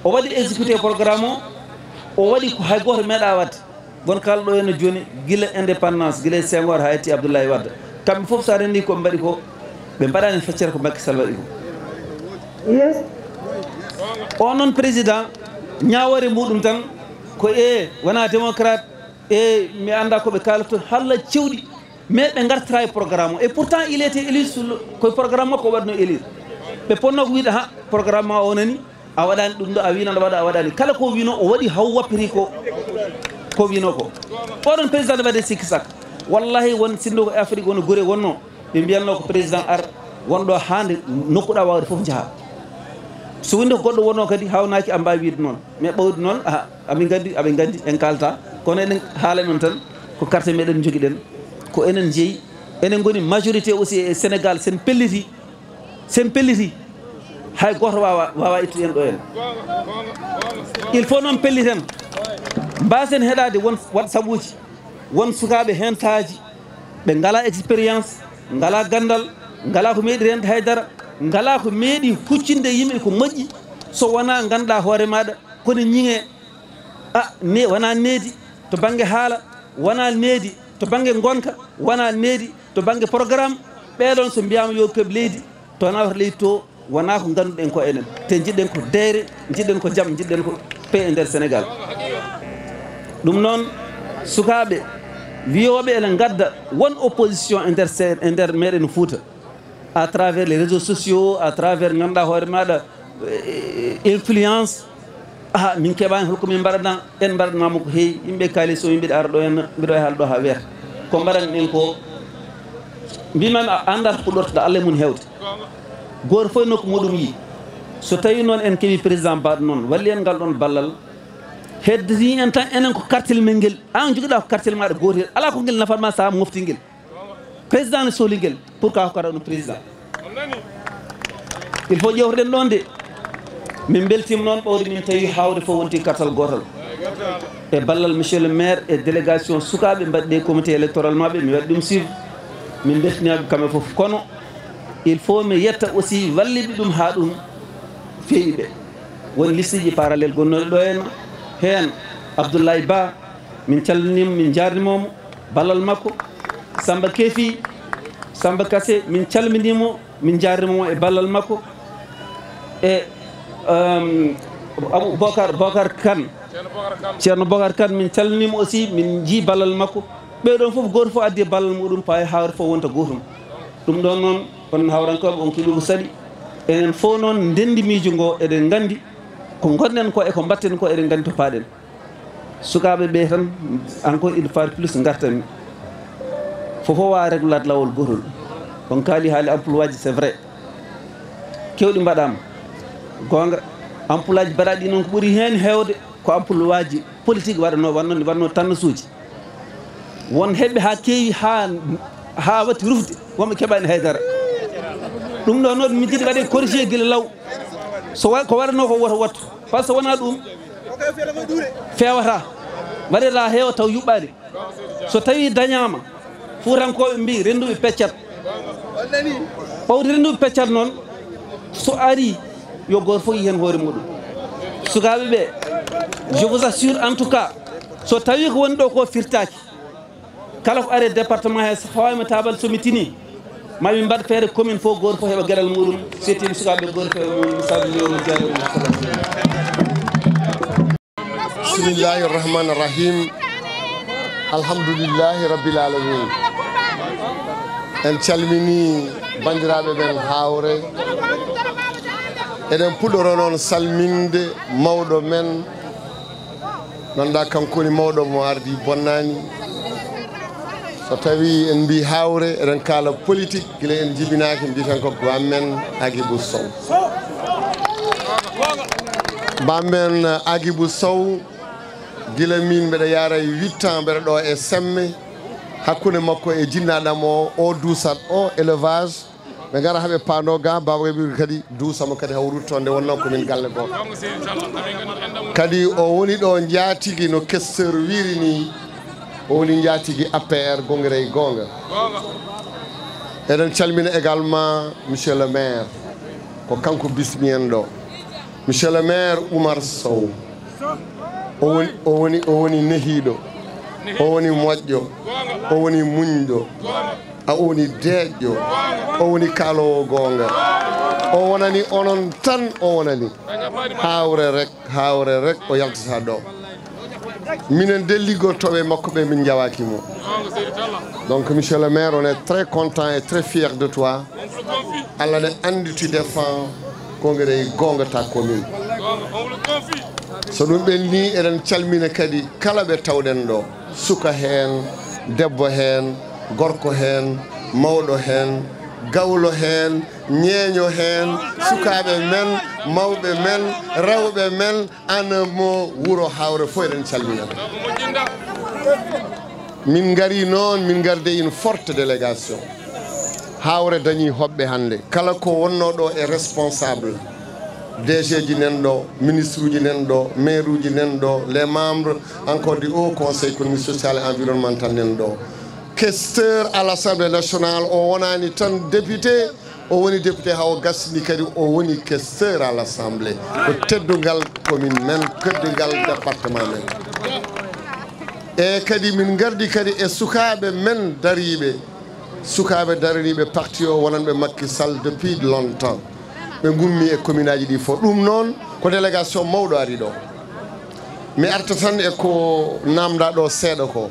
o waɗi exécuté programme o waɗi ko hay goto meeɗa wadde. won kala ɗo henno joni guila indépendance guila Senghor ha yetti Abdoulaye Wade kamɓe foof sa rendi koɓe mbaɗi ko ɓe mbaɗani feccere ko Macky Sall waɗi ko. o noon président ñawore muɗum tan ko wona démocrate mi anda koɓe kalata halla cewɗi mais ɓe gartata e programme o et pourtant il était élu koye programme makko o waɗno élire. ɓe ponno ko wiide programme ma o nani a waɗani ɗum ɗo a wino aɗa waɗa a waɗani kala ko wino o waɗi haw wappiri ko wino ko. oɗon président ne waɗe sikki sakka wallahi won sinno ko Afrique woni guure wonno ɓe mbiyatno ko président ar wonɗo hande nokkuɗa wawde foof jaaha. so winde ko goɗɗo wonno kadi hawnaki a mbawi wiide noon mais ɓawdi noon amin gandi aɓe gandi en kalta kono eɗen haala men tan ko carte meɗen joguiɗen ko enen jeeyi enen goni majorité aussi e Sénégal sen pelliti hay goto wawa ittude en ɗo en. il faut noon pelliten mbasen heɗade won waɗ sabuji won sukaɓe hen taaji ɓe ngala expérience ngala gandal ngala ko meeɗi rende haydara ngala ko meeɗi huccinde yimɓe ko moƴƴi so wona ganduɗa hoore maɗa kono ñiŋe wona needi to banggue haala wona needi to banggue gonka wona needi to banggue programme ɓeɗon so mbiyama yo keeb leydi to nawata leydi to wona ko ganduɗen ko enen te jiɗɗen ko deyre jiɗɗen ko jaam jiɗɗen ko paix e nder Sénégal. ɗum noon sukaɓe wiyoɓe ene gadda won opposition e nder meɗen Fouta à travers les réseaux sociaux à travers ganduɗa hoore maɗa influence min keɓani holko min mbaɗana en mbaɗanama ko heewi yimɓe kaali so yimɓe ara ɗo henna mbiɗo e haala ɗo ha weeta ko mbaɗan ɗen ko mbimami a andata ko ɗortoɗa Allah e mum hewde goto fof nokku muɗum yi so tawi noon en keeɓi président mbaɗo noon walli en ngal ɗon ballal hedditi en tan enen ko kartel men ngel an joguiɗa ko kartel maɗa gotel ala ko ngel nafatma saaha mofti ngel président ne sohli ngel pourquoi ko kata ɗum président il faut ƴewtoɗen ɗon de min beltima noon ɓawde min tawi hawde fof wonti kartal gotal e ballal monsieur le maire e délégation sukaɓe mbaɗɗe comité électoral maɓe mi waɗi ɗum suivre min beltinaɓe kamɓe foof kono il faut mi yetta aussi walliɓe ɗum ha ɗum feewi ɓe won liste ji parallèle gonnoɗe ɗo henna hen Abdoulaye Ba min calminimo min jarnimomo ballal makko. Samba Kefi Samba Kassé min calminimo min jarnimomo e ballal makko. E Bocar Kane Ceerno Bocar Kane min calminimo aussi min jii ballal makko. Ɓeɗon fof goto fof addi ballal muɗum pawi hawre fof wonta gotum. Ɗum ɗon noon on hawrankoɓe on kiɗugo saɗi enen fof noon ndendi miijo ngo eɗen gandi ko gonɗen ko e ko mbatten ko eɗen gandi to paaɗen. Sukaɓe ɓe tan encore une fois plus gartanmi fofo wawa réglade lawol gotol. On kaali haali emploi ji c'est vrai kewɗi mbaɗama gonga emploi ji mbaɗaɗi noon ko ɓuuri hen hewde ko emploi ji politique wanno tannasuji won heɓɓe ha keewi ha watti rufde wonɓe keɓani haydara. ɗum ɗo noon min jiɗi waɗe corrigé guila law ko waɗano ko woto wattu par ce que wona ɗum fewata waɗeta heewa taw yuɓɓani. So tawi dañama fuutankoɓe mbi renduɓe peccat ɓawde renduɓe peccat noon so ari yo goto fof yi hen hoore muɗum. Sukaɓe ɓe je vous assure en tout cas so tawi ko woni ɗo ko firtaki kala ko are département he so fawama tabal somi tini mami mbaɗ feere commune fof goto fof heɓa gueɗal muɗum settimi sukaɓe goto feere muɗum sabiyono jaari. Bismillahi rahmani rahim. Alhamdulillahi rabbil alamin. En calmini bandiraɓe ɓen hawre eɗen puɗɗoro noon salminde mawɗo men ganduɗa kankoni mawɗo mo ardi bonnani. So tawi en mbi hawre eɗen kaala politique guila en jibinaki mbiten ko bammen Agibou Sow. Bammen Agibou Sow gila min mbeɗa yara 8 ans mbeɗa ɗo e semme hakkude makko e jinnaɗam o duusat o élevage ɓe gara haɓe pando ga baba ɓi kadi duusamo kadi haw ruttonde wonno komin galle goto kadi o woni ɗo jaatigui no questeur wiri ni o woni jaatigui APR Gonguere e gonga. Eɗen calmina également monsieur le maire ko kanko bismi en ɗo monsieur le maire Oumar Sow o woni nehiɗo o woni moƴƴo o woni muñɗo o woni deeƴƴo o woni kaalowo gonga o wonani onon tan o wonani hawre rek o yaltata ɗo minen de liggotoɓe makko ɓe min jawakimo. Donc monsieur le maire on est très content et très fier de toi. Allah ne andi tu défends Gonguere gonga ta commune. So ɗum ɓenni eɗen calmina kadi kala ɓe tawɗen ɗo suka hen debbo hen gorko hen mawɗo hen gawlo hen ñeeño hen sukaɓe men mawɓe men rewɓe men ana mo wuro hawre fof eɗen calmina. Min gari noon min garde une forte délégation hawre dañi hoɓɓe hande kala ko wonno ɗo e responsable DG ji nen ɗo ministre uji nen ɗo maire uji nen ɗo les membres encore du haut conseil économique social et environnemental nen ɗo questeur à l'Assemblée nationale o wonani tan député o woni député hawo gasni kadi o woni questeur à l'Assemblée ko teddugal commune men teddugal département men e kadi min gardi kadi e sukaɓe men dariɓe parti o wonanɓe Macky Sall depuis longtemps ɓe gummi e commune aji ɗi fof ɗum noon ko délégation mawɗo ari ɗo mi arta tan e ko namda ɗo seeɗa ko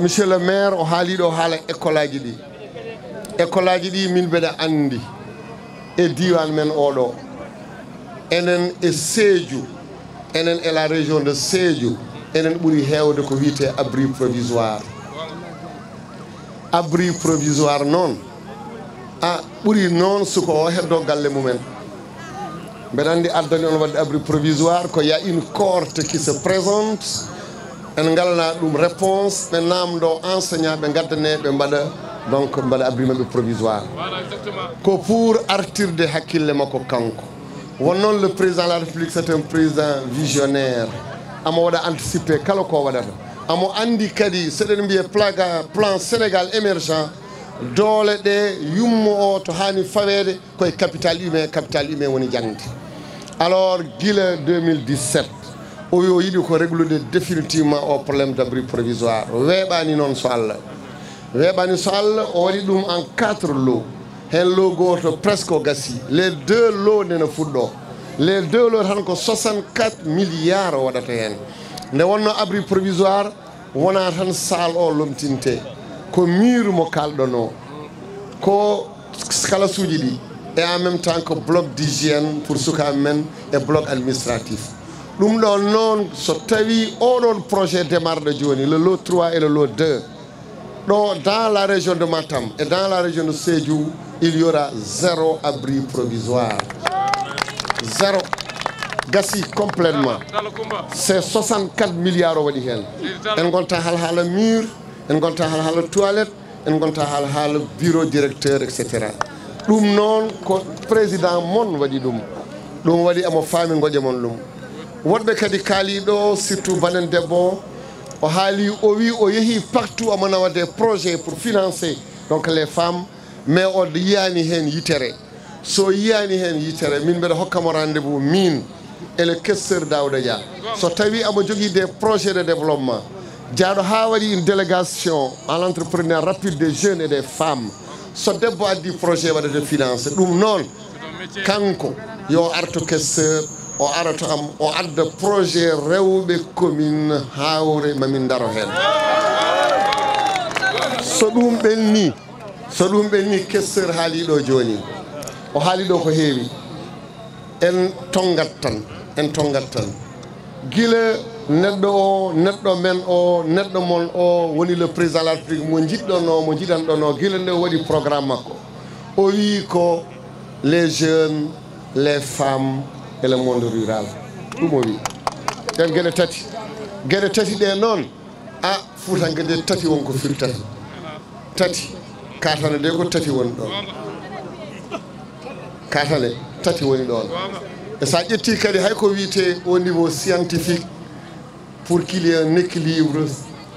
monsieur le maire o haali ɗo haala école aji ɗi min mbeɗa andi e diwan men oɗo enen e Sédhiou enen e la région de Sédhiou enen ɓuuri hewde ko wiyete abri provisoire noon ɓuuri noon suko o heddo galle mumen mbeɗa andi addani on wadde abri provisoire ko y a une cohorte qui se présente en galana ɗum réponse ɓe namdo enseignant ɓe gaddane ɓe mbaɗa abri maɓɓe provisoire ko pour artirde hakkille makko kanko won noon le président de la république c'est un président visionnaire amo waɗa anticiper kala ko waɗata amo andi kadi seɗen mbiye plan Sénégal émergent doole ɗe yummo o to hani fawede koye capital humain woni jangde. Alors gila 2017 o wi o yiɗi ko réglude définitivement o problème d'abri provisoire weeɓani noon so Allah weeɓani so Allah o waɗi ɗum en 4 lots hen lot goto presque o gassi les 2 lots nena fuɗɗo les 2 lots tan ko 64 milliards o waɗata hen nde wonno abri provisoire wona tan salle o lomtinte ko mur mo kalɗono ko classe uji ɗi et en même temps que bloc d'hygiène pour sukaɓe men et bloc administratif ɗum ɗon noon so tawi oɗon projet démarre joni le lot 3 et le lot 2 ɗo dans la région de Matam et dans la région de Sédhiou il y aura 0 abri provisoire 0 gassi complètement c'est 64 milliards o waɗi hen en gonta haala mur en gonta haala toilette en gonta haala bureau directeur etc ɗum noon ko président mon waɗi ɗum waɗi amo faami goƴe mon ɗum woɗɓe kadi kaaliɗo surtout banen debbo o haali o wi o yeehi partout omo nawa des projets pour financer donc les femmes mais o yiyani hen yitere so yiyani hen yitere min mbeɗa hokkamo rendez-vous min et le questeur Daouda Dia so tawi amo jogui des projets de développement jaaɗo ha waɗi une délégation à l'entrepreneuriat rapide des jeunes et des femmes so debbo addi projet waɗade financé ɗum noon kanko yo artu questeur o arato am o adda projet rewɓe commune Hawre mamin daro hen so ɗum ɓenni questeur haaliɗo joni o haaliɗo ko heewi en tongat tan guila neɗɗo men o neɗɗo mon o woni le président de la République mo jiɗanɗono guila nde waɗi programme makko o wi ko les jeunes les femmes et le monde rural ɗum o wi ɗen gueɗe tati ɗe noon a Fuutanke de tati wonko firtata tati katane de ko tati woni ɗon katane tati woni ɗon et sa ƴetti kadi hay ko wiyete au niveau scientifique pour qu'il y ait un équilibre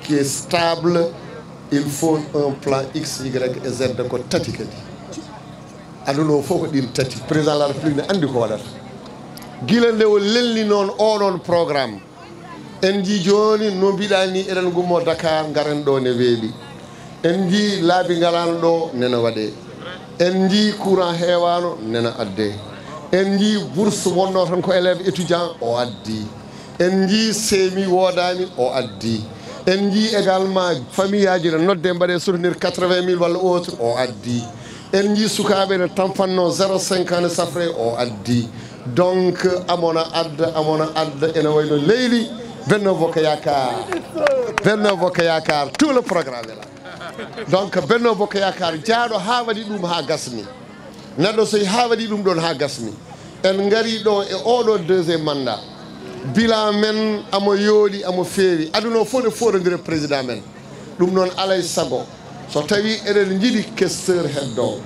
qui est stable il faut un plan X, Y et Z ko tati kadi aduna o fof ko ɗin tati président de la République ne andi ko waɗata gila nde o lelni noon oɗon programme en ji joni no mbiɗa ni eɗen gummo Dakar garen ɗo ne weeɓi en ji laabi galano ɗo nena waɗe en ji courant heewano nena adde en ji bourse wonno tan ko élève étudiant o addi en ji seemi wodani o addi en ji également famille aji ne nodde mbaɗe soutenir 80 000 walla autre o addi en ji sukaɓe ne tampanno 0,5 ans safre o addi donc amona adda ene wayno leyli Benno Bokk Yakaar tout le programme est là donc Benno Bokk Yakaar jaaɗo ha waɗi ɗum ha gasni neɗɗo so ha waɗi ɗum ɗon ha gasni en gari ɗo e oɗo deuxiéme mandat bilan men amo yooɗi amo feewi aduna o fof ne foɗodire président men ɗum noon alay sago so tawi eɗen jiiɗi questeur heddo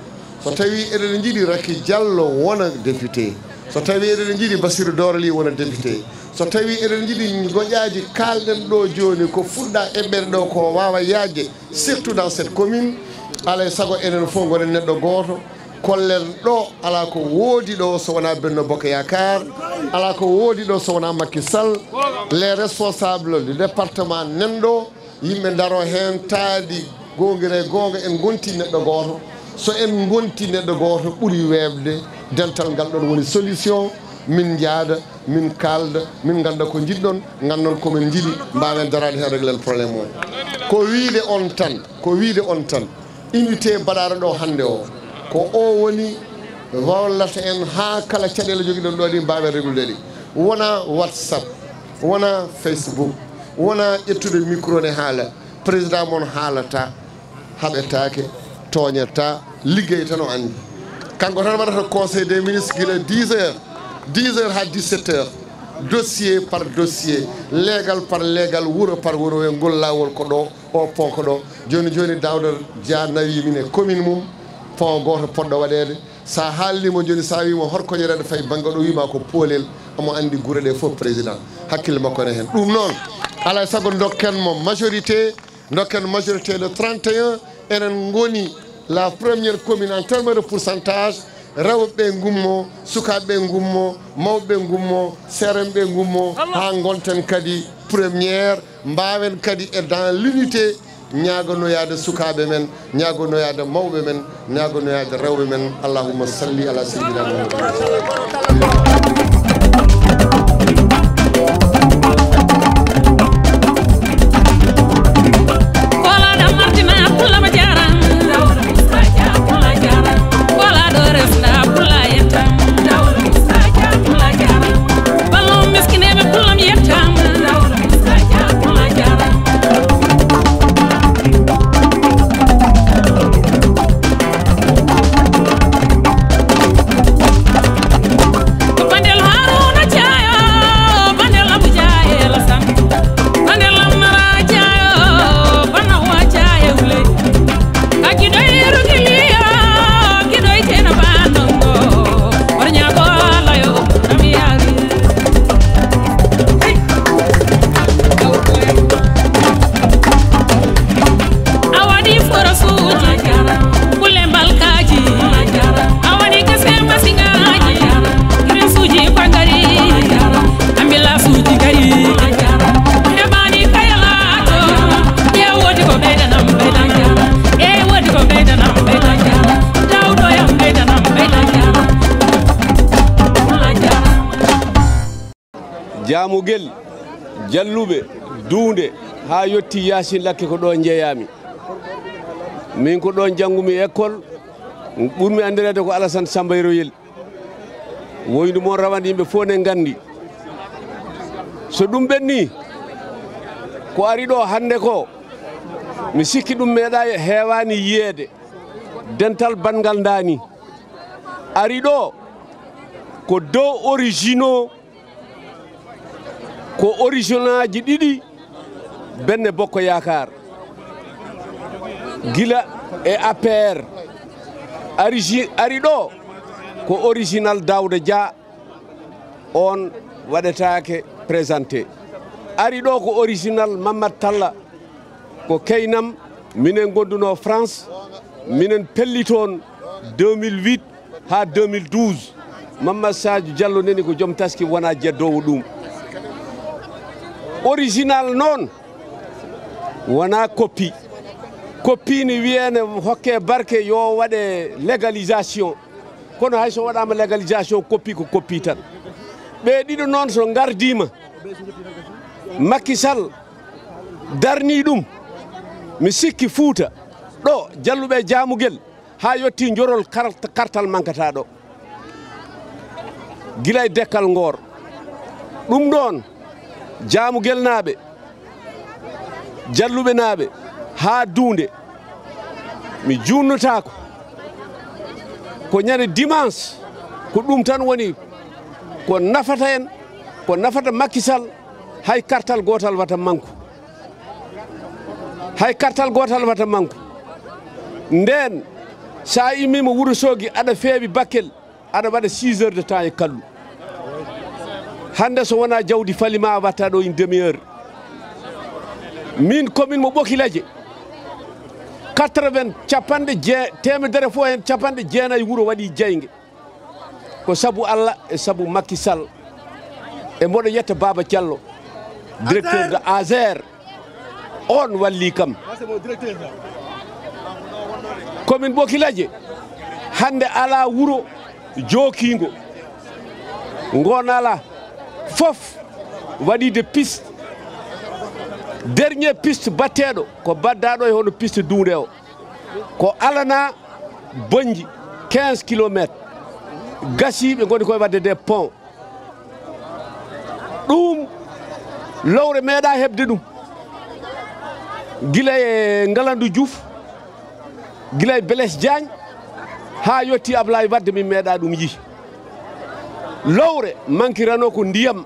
so tawi eɗen jiiɗi Raky Diallo wona député so tawi eɗen jiiɗi Bassirou Dorali wona député so tawi eɗen jiiɗi goƴaji kalɗen ɗo joni ko fuɗɗa eɓɓere ɗo ko wawa yaajde surtout dans cette commune alay sago enen fof gonen neɗɗo goto kollen ɗo ala ko woodi ɗo so wona Benno Bokk Yakaar ala ko woodi ɗo so wona Macky Sall les responsables du département nenɗo yimɓe daro hen taadi gongire gonga en gonti neɗɗo goto so en gonti neɗɗo goto ɓuuri webde dental ngal ɗon woni solution min jaada min kalda min ganda ko jiɗɗon gandon komin jiiɗi mbawen darade hen réglel probléme o ko wiide on tan unité mbaɗaɗo ɗo hande o ko o woni wallata en ha kala caɗele joguiɗon ɗo ɗi mbawen réglude ɗi wona WhatsApp wona Facebook wona ƴettude micro ne haala président mon haalata haɓetake toñetta liggey tan o andi kanko tan waɗata conseil des ministres guila 10 heures ha 17 heures dossier par dossier légal par légal wuro par wuro e ngol lawol ko ɗo o pont ko ɗo joni Daouda Dia nawi min e commune mum pont goto poɗɗo waɗede sa haalnimo joni sa wimo horkoñereɗe fayi bangga ɗo wima ko poolel omo andi guure ɗe fof président hakkille makko ne hen ɗum noon alay saago dokkenmo majorité le 31 enen goni la première commune en termes de pourcentage rewɓe gummo sukaɓe gummo mawɓe gummo serenɓe gummo ha gonten kadi premiére mbawen kadi e dans l'unité ñagonoyade sukaɓe men ñagonoyade mawɓe men ñagonoyade rewɓe men allahumma salli ala sayyidina Jamugel jalluɓe duunde ha yetti Yasin Lakke ko ɗo jeeyami min ko ɗo janngumi école ɓurmi andirede ko Alassane Samba Yero woynu mon rawande yimɓe fof ne gandi so ɗum ɓenni ko ari ɗo hande ko mi sikki ɗum meeɗa heewani yiyeede dental bangal dani ari ɗo ko dow originaux ko originaji ɗiɗi Benne Bokko Yakar gila e APR ari ɗo ko original Daouda Dia on waɗetake présenté ari ɗo ko original Mamadou Talla ko keynam minen gonduno France minen pelli toon 2008 ha 2012 Mamadou Sadio Diallo neni ko joom taski wona jeddowo ɗum original noon wona copie copie ni wiyene hokke barke yo waɗe légalisation kono hay so waɗama légalisation copie ko copie tan ɓe ɗiɗo noon so gardima Macky Sall darni ɗum mi sikki Fouta ɗo jalluɓe Jamugel ha yetti jorol kartal mankata ɗo gila e Dekkal Ngor ɗum ɗon Jamugel naaɓe jalluɓe naaɓe ha Duunde mi junnotako ko ñande dimanche ko ɗum tan woni ko nafata en ko nafata Macky Sall hay kartal gotal wata manku hay kartal gotal wata manku nden sa immima Wourossogui aɗa feewi Bakel aɗa waɗa 6 heures de temps e kallu hande so wona jawdi falima watta ɗo une demi heure min commune mo Ɓokilaje 80 temedere fof hen capanɗe jeenayyi wuuro waɗi jeygue ko sabu Allah e sabu Macky Sall e mboɗo yetta Baba Diallo directeur de ASER on walli kam commune Ɓokilaje hande ala wuuro jookingo gonala fof waɗi de piste dernier piste batteɗo ko baddaɗo e hono piste Duunde o ko alana Bonji 15 kilométres gasiɓe goni koye wadde des ponts ɗum lowre meeɗa hebde ɗum gila e Ngalandou Diouf gila e Blaise Diagne ha yetti Ablaye Wade min meeɗa ɗum yi lowre mankirano ko ndiyam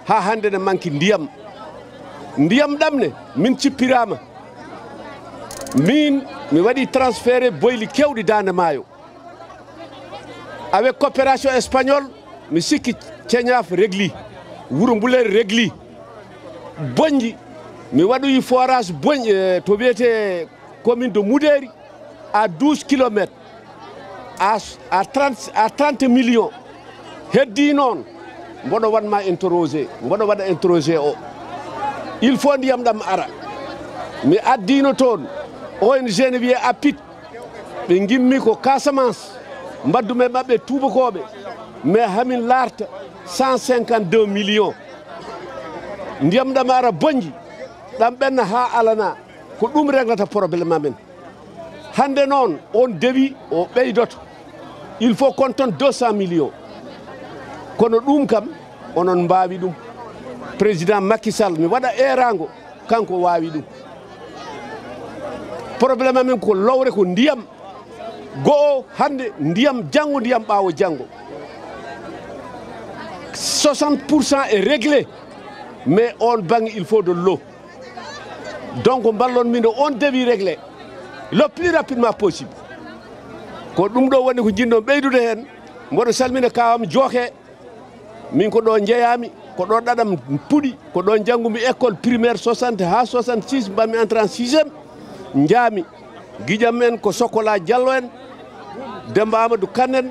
ha hande ne manki ndiyam ɗamne min cippirama min mi waɗi transféré boyli kewɗi Dande Maayo avec coopération espagnole mi sikki Ceñaf régli Wuro Mbulere régli Bonji mi waɗoyi forage Bonji to wiyete commune de Moudéri à 12 kilomètres à 30 millions heddi noon mboɗo wanma interrogé mboɗo waɗa interrogé o il faut ndiyam ɗam ara mi addino toon ONG ne wiye APIT ɓe gimmi ko Casamance mbaddume maɓɓe tubakoɓe mais hamin larta 152 millions ndiyam ɗam ara boñji ɗam ɓenna ha alana ko ɗum reglata probléme amen hande noon on dewi o ɓeydoto il faut qu'on tonne 200 millions kono ɗum kam onon mbawi ɗum président Macky Sall mi waɗa erago kanko wawi ɗum probléme amen ko lowre ko ndiyam go'o hande ndiyam janggo ndiyam ɓaawo janggo 60% est réglé mais on banggue il faut de l'eau donc ballon min on dewi réglé le plus rapidement possible ko ɗum ɗo woni ko jinɗon ɓeydude hen mboɗo salmina kawam jooke min ko ɗo jeeyami ko ɗo ɗaɗam puɗi ko ɗo janggumi école primaire 60 ha 66 mbami entré en 6e jaami guiƴam men ko Sokola Diallo en Demba Amadou Kane en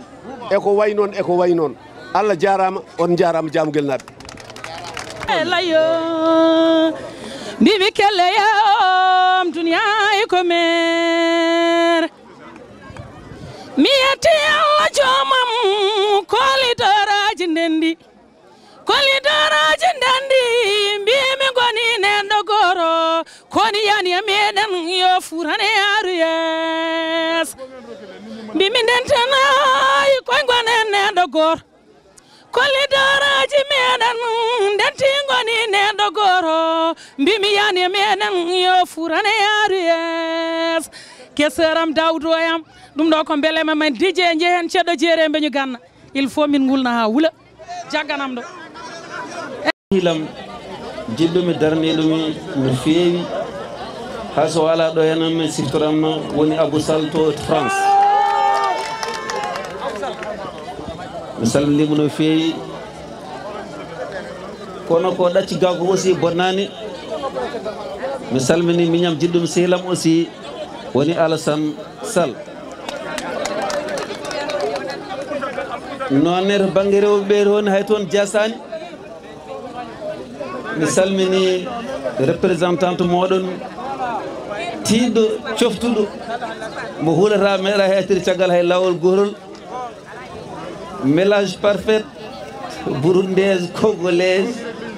eko way noon Allah jarama on jarama Jamguel naaɓe layo mbimi kelleyam duniya e ko mer mi yetti Allah joomam kolidaraji ndendi mbimi goni nenɗo goro koni yani e meɗen yo furane yaru yes mbimi ndentenayi koye gonen nenɗo goro kolidaraji meɗen ndenti goni nenɗo goro mbimi yani e meɗen yo furane yaru yes keseram Dawdo yam ɗum ɗo ko belema men dije jehen ceɗɗo jeere beñu ganna il faut min gulna ha wula jagganam ɗo hilam jiɗɗumi darniɗumi no feewi ha so wala ɗo hen mi siftoramno woni Abou Sall to France mi salminimo no feewi kono ko ɗacci gaw ko aussi bonnani mi salmini miñam jiɗɗum sehilam aussi woni Alassane Sall nonne to banggue rewɓe toon hay toon jasani mi salmini représentante moɗon tiɗɗo coftuɗo mo huulata meeɗa hettiri caggal hay lawol gotol mélange parfait burundaise congolaise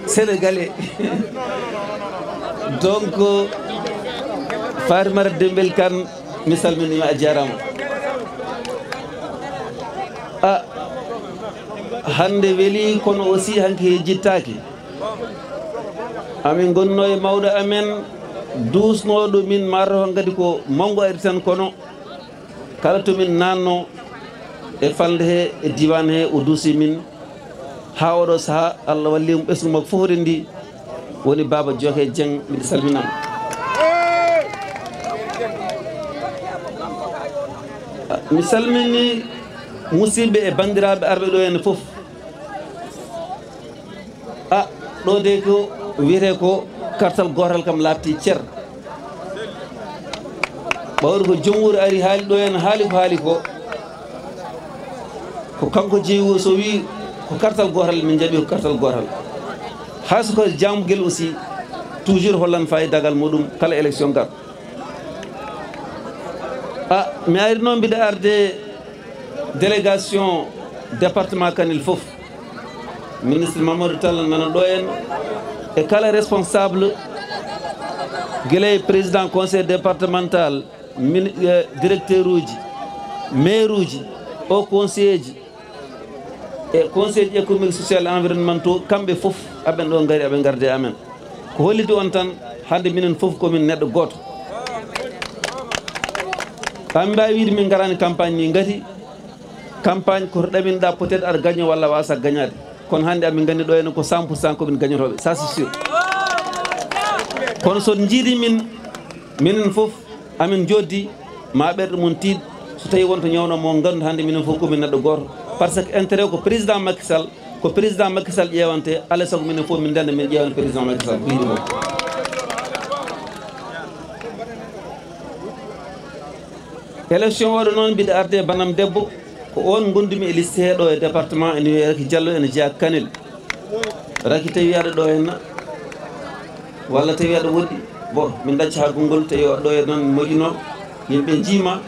sénégalais donc Fatimata Dembel Kane mi salminima a jarama hande weeli kono aussi hanke jittaki amin gonno e mawɗo amen dusnoɗo min matato kadi ko mango ari tan kono kala tomin nanno e falde he e diwan he o duusi min ha oɗo saaha Allah wallimo ɓesgu makko fof rendi woni Baba Dioké Dieng miɗa salminama mi salmini musidɓe e bandiraɓe arɓe ɗo henna foof ɗo de ko wiyete ko kartal gotal kam latti ceer ɓawri ko joom wuuro ari haali ɗo henna haali ko kanko jeeyi so wi ko kartal gotal min jaaɓi ko kartal gotal hayso ko Jamguel aussi toujours hollan fayidagal muɗum kala élection gar mi ari noon mbiɗa arde délégation département Kanel fof ministre Mamadou Tall nana ɗo en e kala responsable guilay président conseil départemental directeur uji maire uji o conseiller ji e conseil économique social et environnementaux kamɓe fof aɓen ɗo gari aɓe garde amen ko holliti on tan hande minen fof komin neɗɗo goto min mbawi wiide min garani campagne ni gati campagne koto ɗaminɗa peut être aɗa gagné walla wasa gagnade kono hande amin gandi ɗo henna ko 100% komin gagnotoɓe ça c'est sûr kono so jiiɗi minen foof amin joddi ma ɓerɗe mum tiiɗ so tawi wonto ñawnomo gandu hande minen foof komin neɗɗo goto par ce que intérêt ko président Macky Sall ƴewante alay saago minen foof min ndenda min ƴewante président Macky Sall ko yiɗi mo élection oɗo noon mbiɗa arde banam debbo ko on gondumi e liste heeɗo e département ene wiye Raky Diallo ene jeeya Kanel Raky tawi aɗa ɗo henna walla tawi aɗa woɗɗi bon min dacca ha gongol tawi ɗo e noon moƴƴino yimɓe jiima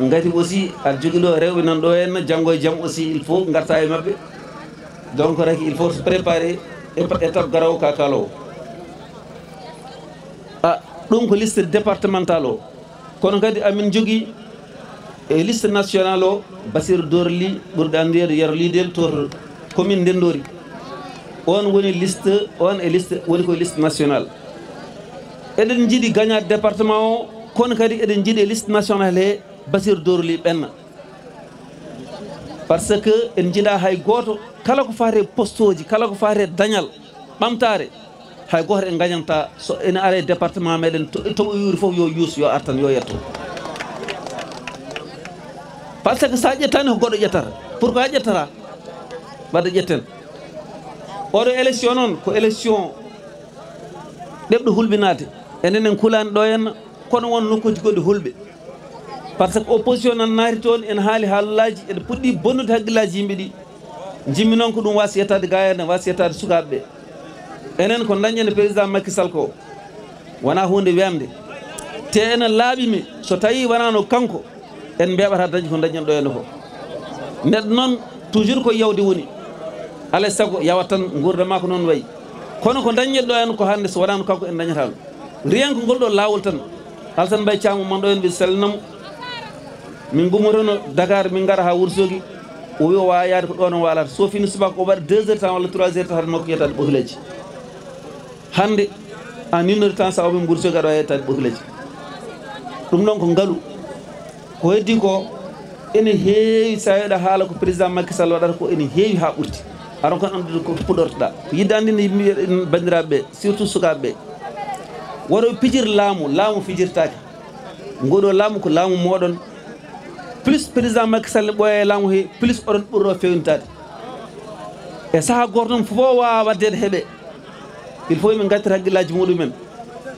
ngati aussi aɗa jogui ɗo rewɓe nan ɗo henna janggo e jaam aussi il faut garta e mabɓe donc Raky il faut se préparer étape garawo ka kalowo ɗum ko liste départemental o kono kadi amin jogui e liste national o Bassirou Dorli ɓurɗo andede Yero Lidel to commune Ndendori on woni liste on e liste woni koye liste national eɗen jiiɗi gagnade département o kono kadi eɗen jiiɗi e liste national he Bassirou Dorli ɓenna par ce que en jiiɗa hay goto kala ko fate poste oji kala ko fate dañal ɓamtare hay goto en gagnanta so ene ara e département meɗen toɓo yuuri foof yo yuus yo artan yo yetto par ce que sa ƴettani ko goɗɗo ƴettata pourquoi ƴettata wadde ƴetten oɗo élection noon ko élection ɗeɓɗo hulɓinade enen en kulani ɗo henna kono won nokkuji goɗɗi hulɓe par ce que opposition nan naati toon en haali haalullaji ene puɗɗi bonnude haqqillaji yimɓe ɗi jimmi noon ko ɗum wasi yettade ga henna wasi yettade sukaɓeɓe enen ko dañƴen président Macky Sall ko wona hunde wemde te enen laaɓimi so tawi wonano kanko en mbeɓata dañde ko dañƴen ɗo henna ko neɗɗo noon toujours ko yawde woni alay saago yawat tan gurdama ko noon wayi kono ko dañƴen ɗo henna ko hande so wonano kanko en dañata ɗum rien ko ngol ɗo lawol tan Alassane Mbaye Thiam man ɗo hen ɓe sallinamo min gummotono Dakar min gara ha Wourossogui o wi o wawa yaade ko ɗon o walata so fini subaka o waɗa 2 heures temps walla 3 heures temps hade makko yettade ɓokileji hande en 1 heure temps sa omin Wourossogui aɗa wawi yettade ɓokileji ɗum noon ko ngaalu ko heddi ko ene heewi sa wiɗa haala ko président Macky Sall waɗata ko ene heewi ha ɓurti aɗon kon andude ko puɗortoɗa yidde andinde yimɓe bandiraɓeɓe surtout sukaɓeɓe waɗo pijir laamu fijirtake ngoɗo laamu ko laamu moɗon plus président Macky Sall ɓooya e laamu he plus oɗon ɓurɗo fewnitade e saaha goto noon fofo wawa waddede heeɓe il faut yimɓe gaccata haqqillaji muɗumen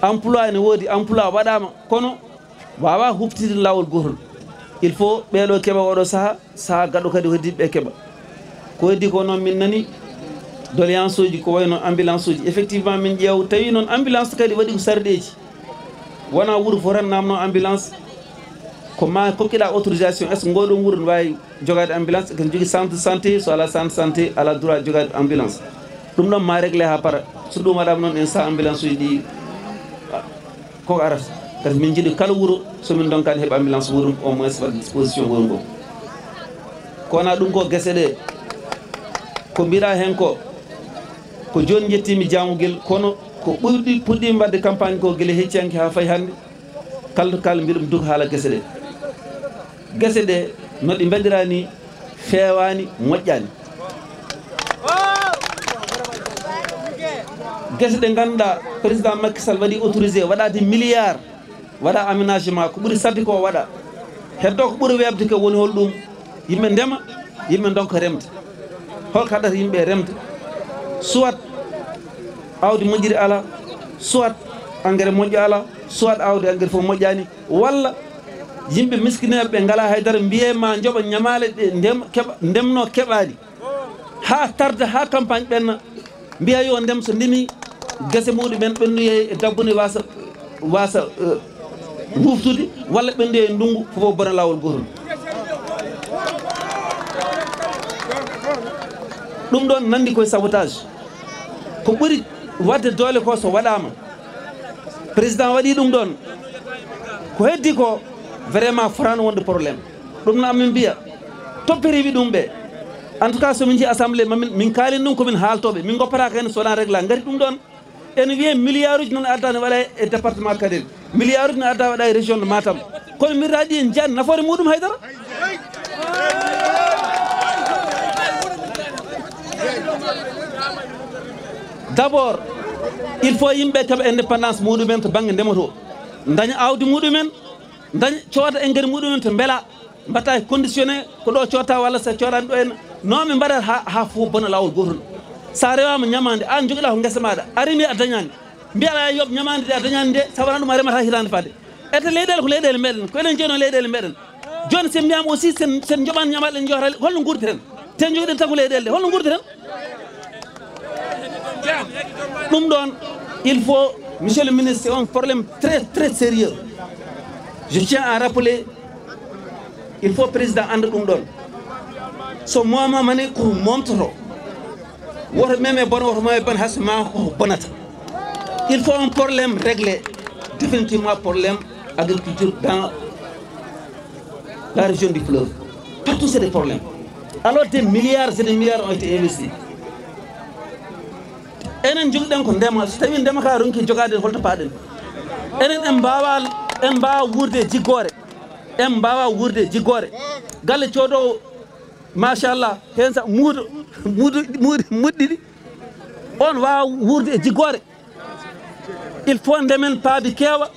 emploi ne woodi emploi waɗama kono wawa huftide lawol gotol il faut ɓeeɗo keeɓa oɗo saaha gaɗo kadi heddiɓe keeɓa ko heddi ko noon min nani doléance uji ko wayno ambulance uji effectivement min ƴeew tawi noon ambulance kadi waɗi ko sarɗeji wona wuuro fo tan namno ambulance ko ma kokkiɗa autorisation est ce que ngoɗon wuuro ne wawi jogade ambulance ken jogui centre santé so ala centre santé ala droit jogade ambulance ɗum ɗon ma réglé ha para so ɗum waɗama noon en sa ambulance uji ɗi koko arata kadi min jiiɗi kala wuuro somin donkani heeɓa ambulance wuuro au moins waɗa disposition wuuro ngo ko wona ɗum ko guese ɗe ko mbiɗa hen ko joni jettimi jamuguel kono ko ɓurɗi puɗɗi mbadde campagne ko guila hecciyanke ha fayi hande kala to kala mbiɗum duga haala guese ɗe no ɗi mbaɗira ni fewani moƴƴani guese ɗe ganduɗa président Macky Sall waɗi autorisé waɗade milliard waɗa aménagement ko ɓuuri sadde ko waɗa heddo ko ɓuuri webde ko woni holɗum yimɓe ndema yimɓe donka remde holko haɗata yimɓe remde soit awdi moƴƴiri ala soit engrais moƴƴo ala soit awdi engrais fof moƴƴani walla yimɓe miskineɓe ɓe ngala haydara mbiyema jooɓa ñamale ɗe ndemno keɓani ha tarda ha campagne ɓenna mbiya yo ndem so ndemi guese muɗumen ɓennuye e dabbune wasa huftude walla ɓennuye e ndungu fofo bona lawol gotol ɗum ɗon nandi koye sabotage ko ɓuri wadde doole ko so waɗama président waɗi ɗum ɗon ko heddi ko vraiment forano wonde probléme ɗum no amin mbiya toppiriɓe ɗum ɓe en tout cas somin jii assemblée min kaalin ɗum komin haaltoɓe min goppataka hen sowona régla gati ɗum ɗon ene wiye milliard uji noon adda ne waɗa e département Kanel milliard uji ne adda waɗa e région de Matam kono mbiɗa ɗi en jiyani nafoore muɗum haydara d' abord il faut yimɓe keeɓa indépendance muɗumen to banggue ndemoto daña awdi muɗumen daña cooda engrais muɗumen to beela mbatta conditionné ko ɗo cotta walla sa coɗani ɗo henna nomi mbaɗat ha fof bona lawol gotol sa rewama ñamande an joguiɗa ko guesa maɗa a remi a dañani mbiyaɗa yoɓ ñamande de a dañani de sa wona ɗum a remata hitande fadde ete leyɗele ko leyɗele meɗen ko enen jeeno leyɗele meɗen joni sen mbiyama aussi sen joɓani ñamalɗe jootal holno gurdiren te jogiɗen tan ko leyɗele ɗe holno gurdiren ɗum ɗon il faut monsieur le ministre c'est un problème très sérieux je tiens à rappeler il faut président anda ɗum ɗon so momamani ko momtoto woto meme bon woto mame bon hasma ko bonata il faut un problème réglé définitivement problème agriculture dans la région du fleuve partout c'est des problèmes alors des milliards et des milliards ont été investis enen jogiɗen ko ndema so tawi ndema ka ronki jogade holto paaɗen enen en mbawa wurde jiggore en mbawa wurde jiggore galle coodowo machallah hen sa muɗɗiɗi on wawa wurde e jiggore il faut ndemen paabi keewa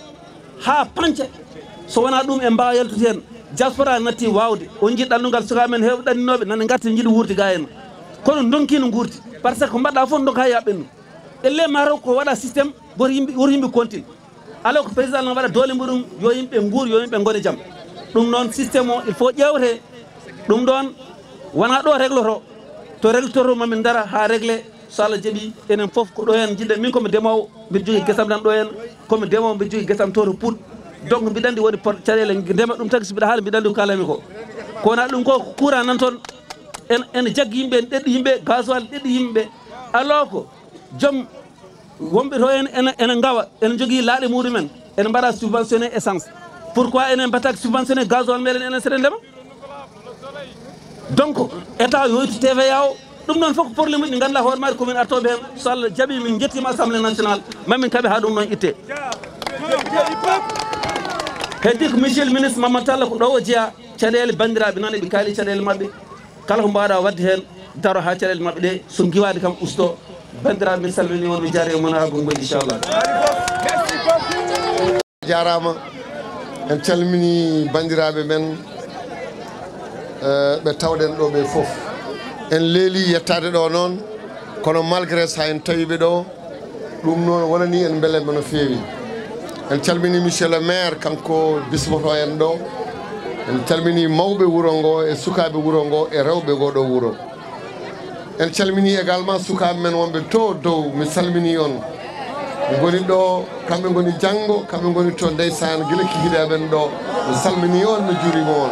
ha panca so wona ɗum en mbawa yaltude hen diaspora natti wawde on jiiɗi ɗanndugal sukaɓe men hewɓe ɗanninoɓe nane garti jiiɗi wuurde ga henno kono donkino guurti par ce que ko mbaɗɗa fof donka yaɓɓen ɗum elle mataw ko waɗa systéme woto yimɓe continue alors ko président no waɗa doole muɗum yo yimɓe nguur yo yimɓe gone jaam ɗum noon systéme o il faut ƴewte ɗum ɗon wona ɗo régloto to réglototo mamin dara ha réglé so Allah jaaɓi enen foof ko ɗo hen jiɗɗen min komi ndemowo mbiɗa jogui guesam tan ɗo hen komi ndemowo mbiɗa jogui guesam to Pout donc mbiɗa andi woni caɗele ndema ɗum tagui so mbiɗa haala mbiɗa andi ko kalami ko wona ɗum ko courant nan toon ene jaggi yimɓe ene ɗeɗɗi yimɓe gasoil ɗeɗɗi yimɓe alors que joom wonɓe to ene gawa ene jogui laaɗe muɗumen ene mbaɗa subventionné essence pourquoi enen mbattaki subventionné gasoil meɗen enen seɗen ndema donc état yoytu TVA o ɗum noon fof ko probléme uji ɗi ganduɗa hoore maɗe komin artoɓe hen so Allah jaaɓi min jettima assemblée nationale mamin kaaɓe ha ɗum noon itte heddi ko monsieur le ministre Mamadou Talla ko ɗo o jeeya caɗele bandiraɓe noon eɓe kaali caɗele mabɓe kala ko mbawɗa wadde hen daro ha caɗele mabɓe ɗe so guiwade kam usto bandiraɓe min salmini on mi jaari e moon ha gongo inchallah jarama en calmini bandiraɓe men ɓe tawɗen ɗo ɓe foof en leeli yettade ɗo noon kono malgré ça en tawiɓe ɗo ɗum noon wonani en beelema no feewi en calmini monsieur le maire kanko bismoto en ɗo en calmini mawɓe wuro ngo e sukaɓe wuro ngo e rewɓe goɗo wuro en calmini également sukaɓe men wonɓe to dow mi salmini on ɓe goni ɗo kamɓe goni janggo kamɓe goni to ndeysan guila kikiɗeɓen ɗo mi salmini on mi juurima on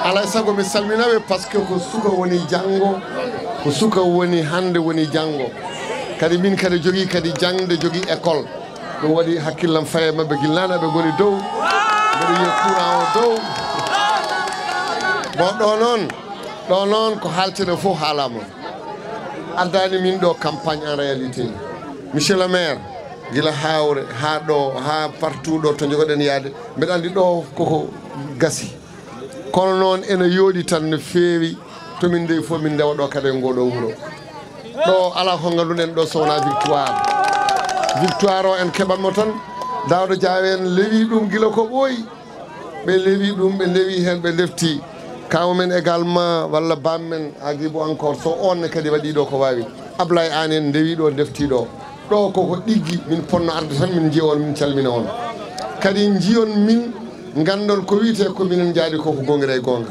alay saago mi salminaɓe par ce que ko suka woni janggo ko suka woni hande woni janggo kadi min kadi jogui kadi jangde jogui école ɗum waɗi hakkillam faye mabɓe guilnanaɓe goni dow mbeɗa yiya courant o dow bon ɗo noon ko haltene fof haalama addani min ɗo campagne en réalité monsieur le maire guila hawre ha ɗo ha partout ɗo to jogoɗen yaade mbeɗa andi ɗo koko gasi kono noon ene yooɗi tan no feewi tomin ndewi fof min ndewa ɗo kadi e ngoɗo wuuro ɗo ala ko ganduɗen ɗo sowona victoire o en keɓatmo tan dawɗo Diawe en lewi ɗum guila ko ɓooyi ɓe lewi ɗum ɓe ndewi hen ɓe lefti kaw men également walla bammen Agibou encore so onne kadi waɗi ɗo ko wawi Ablaye An en ndewi ɗo defti ɗo koko ɗiggi min ponno arde tan min jiya on min calmina on kadi jiyon min gandon ko wiyete ko minen jaadi koko gongira e gonga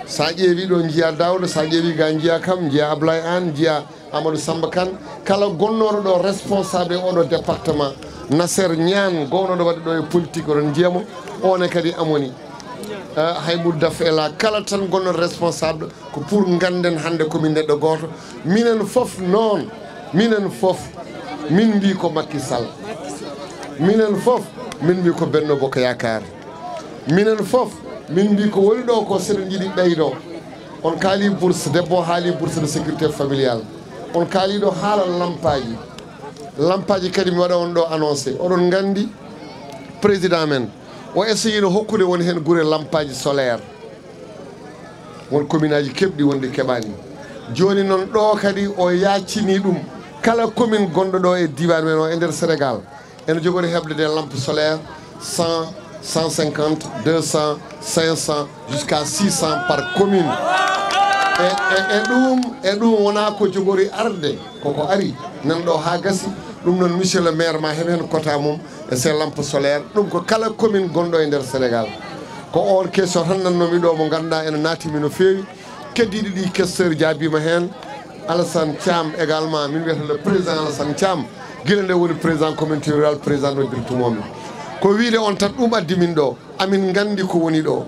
sa ƴeewi ɗo jiya Dawda sa ƴeewi ga jiya kam jiya Ablaye An jiya Amadou Samba Kane kala gonnoɗo ɗo responsable oɗo département Nasser Niane gownoɗo waɗi ɗo e politique oɗon jiyamo one kadi amoni Haybou Daf ela kala tan gonnoɗo responsable ko pour ganden hande komin neɗɗo goto minen foof noon minen foof min mbi ko Macky Sall minen foof min mbi ko Benno Bokk Yakar minen foof min mbi ko woni ɗo ko seɗen jiiɗi ɓeydo on kaali bourse debbo haali bourse de sécurité familiale on kaali ɗo haala lampaji kadi mi waɗa on ɗo annoncé oɗon gandi président men o essayé no hokkude woni hen guure lampaji solaire won commune aji keɓɗi wonde keɓani joni noon ɗo kadi o yaccini ɗum kala commune gonɗo ɗo e diwan men o e nder Sénégal ene jogori heɓde des lampes solaires 100 150 200 500 jusqu'à 600 par commune e ɗum wona ko jogori arde koko ari nan ɗo ha gasi ɗum noon monsieur le maire ma heɓ hen quota mum e ses lampe solaire ɗum ko kala commune gonɗo e nder Sénégal ko on question tan nannomi ɗo mo ganduɗa ene natimi no fewi keddiɗi ɗi questeur jaabima hen Alassane Thiam également min wiyata le président Alassane Thiam guila nde woni président communauté rural président noddirtumomi ko wiide on tan ɗum addi min ɗo amin gandi ko woni ɗo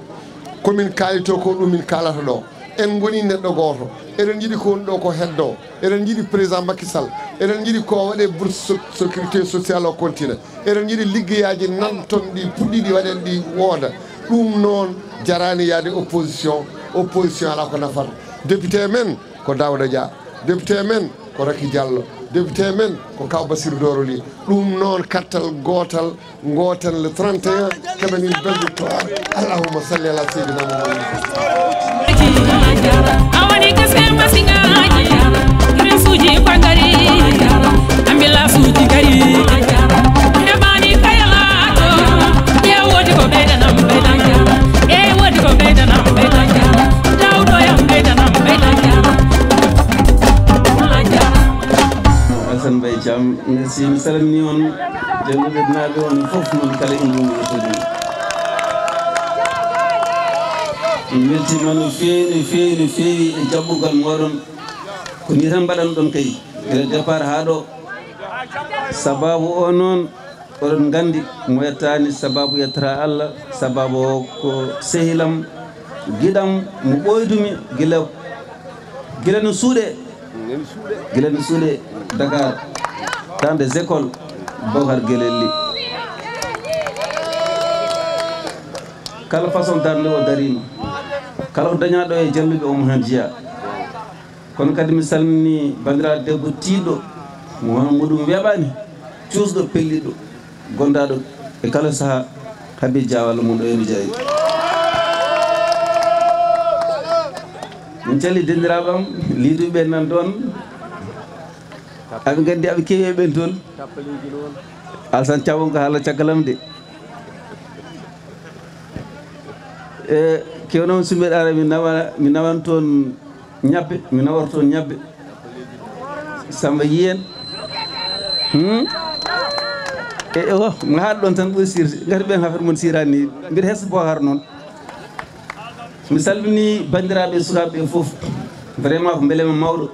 komin kalito ko ɗum min kalata ɗo en goni neɗɗo goto eɗen jiiɗi ko woni ɗo ko heddo eɗen jiiɗi président Macky Sall eɗen jiiɗi ko waɗe bourse sécurité sociale o continue eɗen jiiɗi liggeyaji nanton ɗi puɗɗiɗi waɗen ɗi wooda ɗum noon jarani yaade opposition ala ko nafata député men ko Daouda Dia député men ko Raky Diallo député men ko Kaw Bassirou Doro Ly ɗum noon kattal gotal goten le 31 keɓen une belle victoire allahumma salli ala seydina Muhammad awani kase masingaji irin suji kwangari ambila suji gari hebani kayalato ye wodi ko bedanam e wodi ko bedanam dawdo yam bedanam Alassane Mbaye Thiam merci mi salmini on jalluɓe naaɓe on fof noon kala e ndungu wotodi mi weltima no feewi e jaɓɓugal moɗon ko ni tan mbaɗan ɗon kay gila départ ha ɗo sababu o noon oɗon gandi mo yettani sababu yettata Allah sababu o ko sehilam giɗam mo ɓoydumi gila no suuɗe Dakar dans des écoles Bokar Gelelli kala façon darde o darima kala ko dañaɗo e jalluɓe omo hen jeeya kono kadi mi salmini bandiraɗo debbo tiiɗo mo hono muɗum weeɓani cuusɗo pelliɗo gondaɗo e kala saaha Habib Dia walla mum ɗo eno jeeyi min calli dendiraɓe am liiduɓe nan ɗon aɓe gandi aɓe keewi ɓen toon Alassane Thiam ko haala caggalam de e kewnoon sumbeɗare mi nawan toon ñabbe mi nawata toon ñabbe Samba Yiyen e o mi haɗa ɗon tan ɓuri sirde gati ɓen hafata mon sirani ni mbiɗa hessa Bokar noon mi salmini bandiraɓe sukaɓe fof vraiment ko beelema mawɗo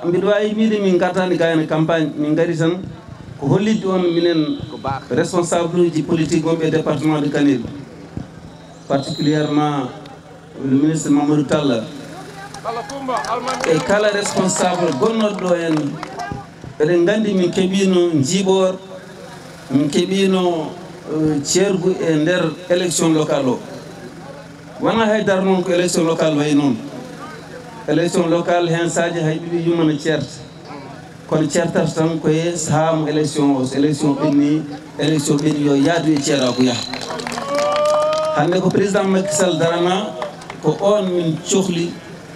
mbiɗa wawi wiide min gartani ga hen campagne min gari tan ko hollidde on minen responsable uji politique gonɓe département de Kanel particulièrement le ministre Mamadou Talla e kala responsable gonnoɗo ɗo hen eɗen gandi min keeɓino jiiɓor min keeɓino ceergu e nder élection locale o wona haydara noon ko élection locale wayi noon élection locale hen saji hay ɓiɓe yummana ceerta kono ceertata tan koye saaha mo élection o so élection ɓenni yo yaadu e ceera ko yaaha hande ko président Macky Sall darana ko on min cohli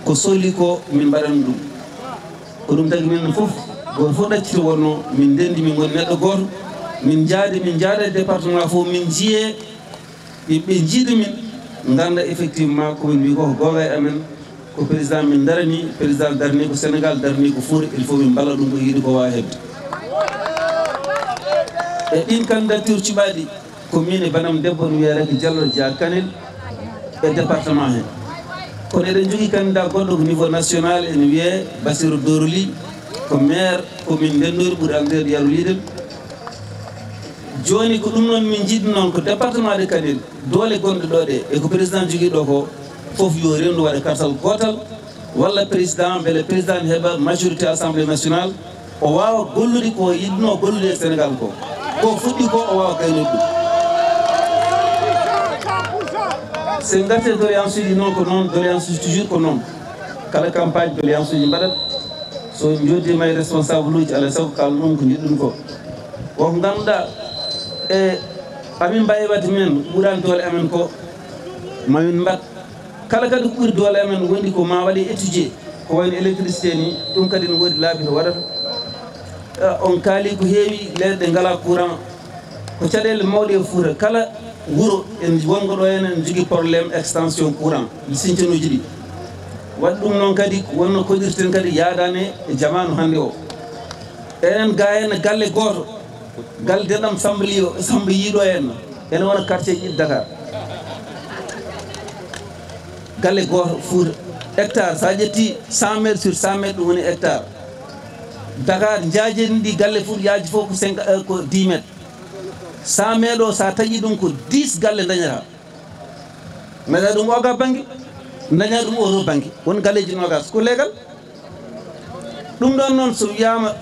ko sohli ko min mbaɗan ɗum ko ɗum tagi min fof goto fof ɗacciti wonno min ndendi min goni neɗɗo goto min jaada e département fof min jiiye ɓe jiida min ganda effectivement komin mbi ko gonga e amen ko président min darani président darani ko Sénégal darani ko Fouta il faut min balla ɗum ko yiiɗi ko wawi hebde e ɗin candidature cuɓaɗi ko min e banam debbo no wiya Raky Diallo Dia Kanel e département hen kono eɗen jogui candidat goɗɗo ko niveau national ene wiye Bassirou Doro Ly ko maire commune Ndendori ɓuuri andede Yaro Lidel joni ko ɗum noon min jiiɗi noon ko département de Kanel doole gonɗe ɗo ɗe e ko président jogui ɗo ko fof yo rendu waɗa kartal gotal walla président beele président heeɓa majorité assemblée nationale o wawa gollude ko yiɗno gollude e Sénégal ko fuɗɗi ko o wawa gaynode ɗum sen garte doléance uji noon ko noon doléance uji toujours ko noon kala campagne doléance uji mbaɗat so joddima e responsable uji alay saago kalno ɗum ko jiɗɗum ko woko ganduɗa e amin mbawi wadde men ɓuurani doole amen ko mamin mbat kala kadi ko ɓuuri doole amen wondi ko ma waɗe étudier ko wayno électricité ni ɗum kadi ne woodi laabi to waɗata on kaali ko heewi leyɗe ngala courant ko caɗele mawɗe e Fouta kala wuuro en wongo ɗo hen en jogui probléme extension courant sincanuji ɗi waɗi ɗum noon kadi wonno koɗirten kadi yaadane e jamanu hannde o enen ga hen galle goto galle deɗam Samba yiiɗo en ene wona quartier ji Dakar galle goto Fouta hectare sa ƴetti 100 mètres sur 100 mètres ɗum woni hectare Dakar jaajeni ɗi galle Fouta yaaji fof ko 10 mètres 100 mètres o sa taƴi ɗum ko 10 galle dañata meɗa ɗum oga banggue daña ɗum oto banggue won galleji nogas ko leegal ɗum ɗon noon so wiyama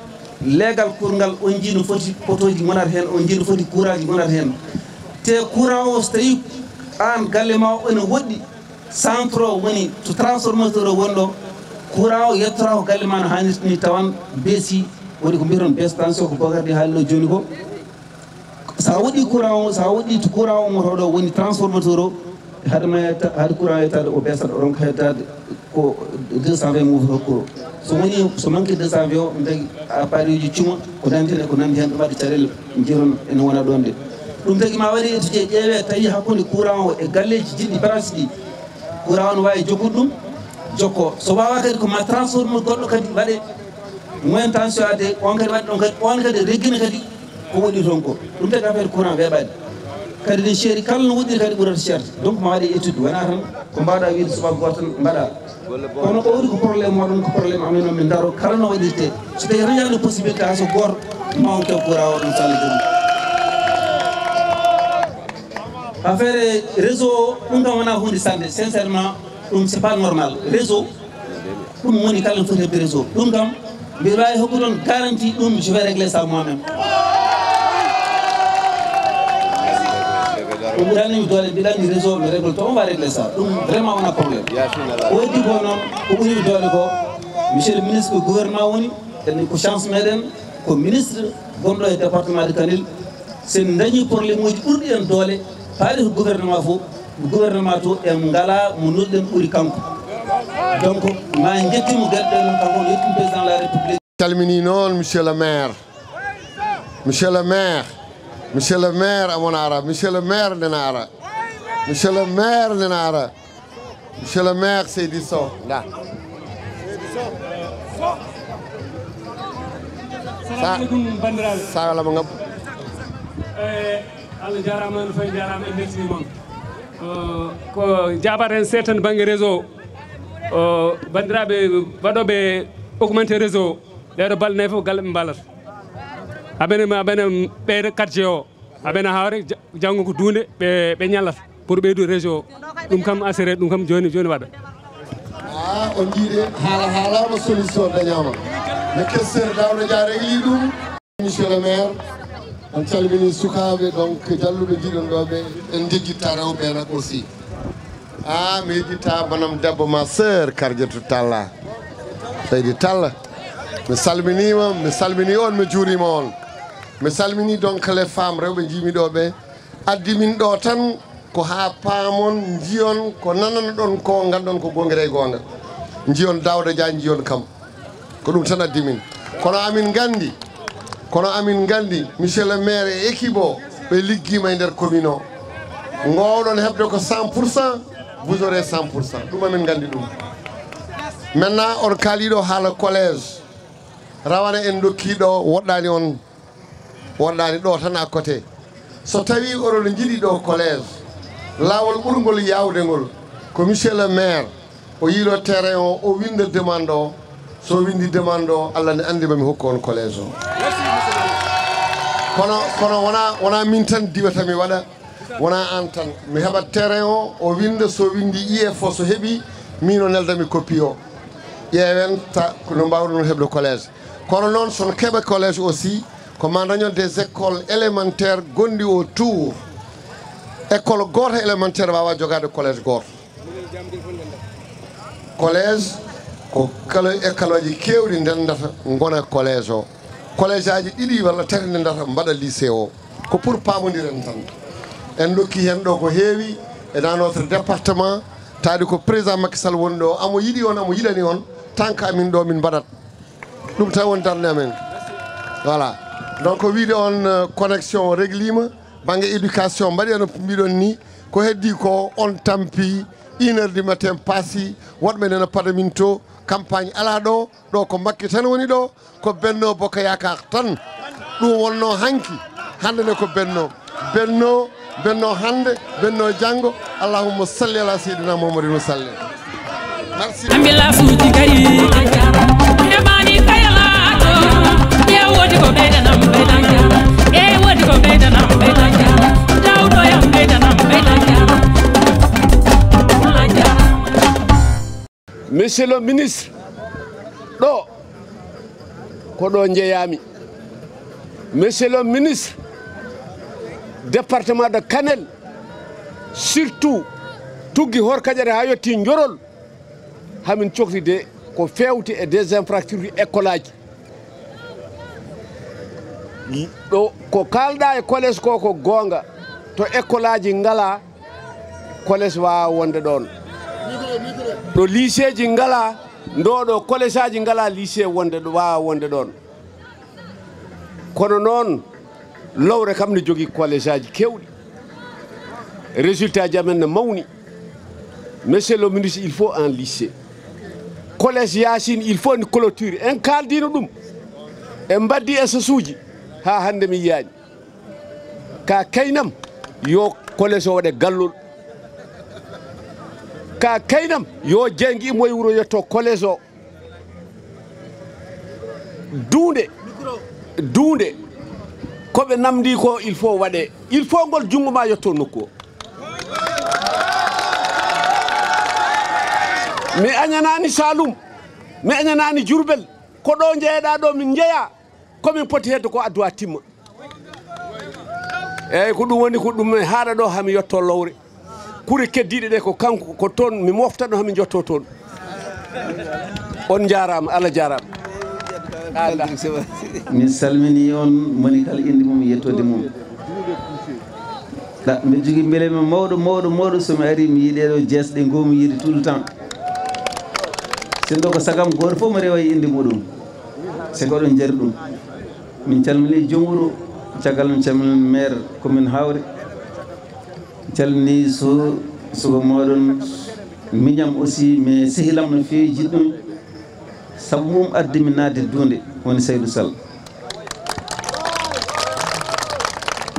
leegal kurgal on jii no foti potoji gonata hen on jii no foti courant ji gonata hen te courant o so tawi an galle ma ene woɗɗi centre o woni to transformateur o woni ɗo courant o yettora ko galle ma no hannirta ni tawan beesi woni ko mbiyaton baisse tension ko Bocardi haalino joni ko sa woɗɗi courant o sa woɗɗi to courant o moto ɗo woni transformateur o haade courant yettade o beesat oɗon ko heddade ko 220 mouve hokkuro so woni so manque 220 o tagi appareil uji cuma ko nandi hen e ko nandi hen ɗum waɗi caɗele jiiron ene wona ɗon de ɗum tagi ma waɗi étudié ƴeewe tawi hakkude courant o e galleji jiɗɗi branche ɗi courant o no wawi jokkude ɗum jokko so wawa kadi ko ma transforme goɗɗo kadi waɗe moyen tension ade on kadi waɗi ɗon kadi on kadi reggina kadi ko woɗɗi toon ko ɗum tagi affaire courant weeɓani kadi ne seeri kala no woɗɗiri kadi ɓurata seerde donc ma waɗi étude wona tan ko mbawɗa wiide subaka goto tan mbaɗa kono ko woni ko probléme moɗon ko probléme amen noon min daaro kala no waɗirte so tawi reñani possibilité ha so goto ma on kew courant o ɗum so Allah jogui affaire réseau ɗum kam wona hunde sande sincèrement ɗum c'est pas normal réseau ɗum woni kala no foti hebde réseau ɗum kam mbiɗa wawi hokku ɗon garantie ɗum je vais régler ça moi même ɗum ɓuranimi doole mbiɗanni réseau mi régle to on va régler ça ɗum vraiment wona probléme o weddi ko noon ko ɓurimi doole ko monsieur le ministre ko gouvernement woni en ko chance meɗen ko ministre gonɗo e département de Kanel sen dañi probléme uji ɓurɗi en doole haali ko gouvernement fof gouvernement to en ngala mo nodɗen ɓuuri kanko donc ma jettimo gueɗe ɗe noon kanko yettimo président de la république calmini noon monsieur le maire monsieur le maire monsieur le maire amona ara monsieur le maire nena ara monsieur le maire nena ara monsieur le maire Seydi Sow da salamu aleykum bandiraɓe salama ngam Allah jarama no fayi jarama e beltini moon ko jabat hen seetan banggue réseau bandiraɓe waɗoɓe augmenté réseau ɗeɗo balɗe nayyi fof galle ɓe mballata aɓene ɓeyde quartier o aɓene hawre janggo ko dunde ɓe ñallata pour ɓeydu réseau ɗum kam assuré ɗum kam joni waɗa on jiiɗe haalama solution dañama ne questeur dawɗo dia régli ɗum monsieur le maire on calmini sukaɓe donc jalluɓe jiɗon ɗo ɓe en jejjitta rewɓe nak aussi mi yejjitta banam debbo ma sœur Kardiatou Talla Seydi Talla mi salmini on mi juurima on mi salmini donc les femmes rewɓe jimi ɗo ɓe addi min ɗo tan ko ha paamon jiyon ko nanana ɗon ko gandon ko gonga e gonga jiyon Daouda Dia jiyon kam ko ɗum tan addi min kono amin gandi monsieur le maire e équipe o ɓe liggima e nder commune o gowɗon hebde ko 100% vous aurez 100% ɗum amin gandi ɗum maintenant on kaaliɗo haala collége rawane en dokkiɗo woɗɗani ɗo tan à côté so tawi oɗon jiiɗi ɗo collége lawol ɓurgol yawde ngol ko monsieur le maire o yiilo terrain o winda demande o so windi demande o Allah ne andi mami hokku on collége o kono wona min tan diwatami waɗa wona an tan mi heɓat terrain o winda so windi IEF so heeɓi min o neldami copie o ƴeewen no mbawɗon heɓde collége kono noon sono keɓa collége aussi ko ma dañon des écoles élémentaires gonɗi autour école goto élémentaire wawa jogade collége goto collége ko kala école aji kewɗi ndendata gona collége o collége aji ɗiɗi walla tati ndendata mbaɗa lycée o ko pour pamodiren tan en dokki hen ɗo ko heewi et dans notre département taadi ko président Macky Sall woni ɗo amo yiɗi on amo yiɗani on tant que amin ɗo min mbaɗat ɗum tawi woni darde amen voilà donc wiide on connexion réglima banggue éducation mbaɗi no mbiɗon ni ko heddi ko on tampi 1 heure du matin paasi woɗɓe nena pada min to campagne ala ɗo ko Macky tan woni ɗo ko Benno Bokk Yakar tan ɗum wonno hanki hande ne ko benno hande benno janggo allahumma salli ala sayyidina Muhammadin wa sallim. Merci. Ambila suuti kari hebani kayalato e wodi ko bedanam e wodi ko bedanam dawdo yam bedanam Monsieur le ministre ɗo ko ɗo jeeyami. Monsieur le ministre département de Kanel surtout tuggi Horkadiare ha yetti Njorol hamin cohlide ko fewti e des infrastructures école aji ɗo ko kalɗa e collège ko gonga to école aji ngala collège wawa wonde ɗon to lycée ji ngala ndoɗo collège aji ngala lycée wawa wonde ɗon kono noon lowre kam ne jogui collège aji kewɗi résultat ji amen ne mawni. Monsieur le ministre il faut un lycée collège Yacine il faut une clôture en kaldino ɗum e mbaddi SS uji ha hande mi yiyani ka kaynam yo collège o waɗe gallol ka kaynam yo jengi imo e wuro yetto collège o duunde koɓe namdi ko il faut waɗe il faut ngol jungo ma yetto nokku o mi añanani Saloum mi añanani Diourbel ko ɗo jeeɗa ɗo min jeeya komin poti hedde ko adduwa timma eyyi ko ɗum woni ko ɗum haaɗa ɗo hami yetto lowre kuri keddiɗe ɗe ko kanko ko toon mi moftatno hami jotto toon on jarama Allah jarama. mi salmini on moni kala inde mum yettode mum mbiɗa jogui beelema mawɗo somi ari mi yiiɗeɗo jeesɗe gomi yiide tout le temps sen ɗo ko sagam goto fof mo rewa e inde muɗum siko oɗon jaari ɗum min calmini joom wuuro caggal min calmini maire commune Hawre calmini soko moɗon miñam aussi mais sehilam no fewi jiɗɗum saabu mum addi mi naade dunde woni Seydou Sall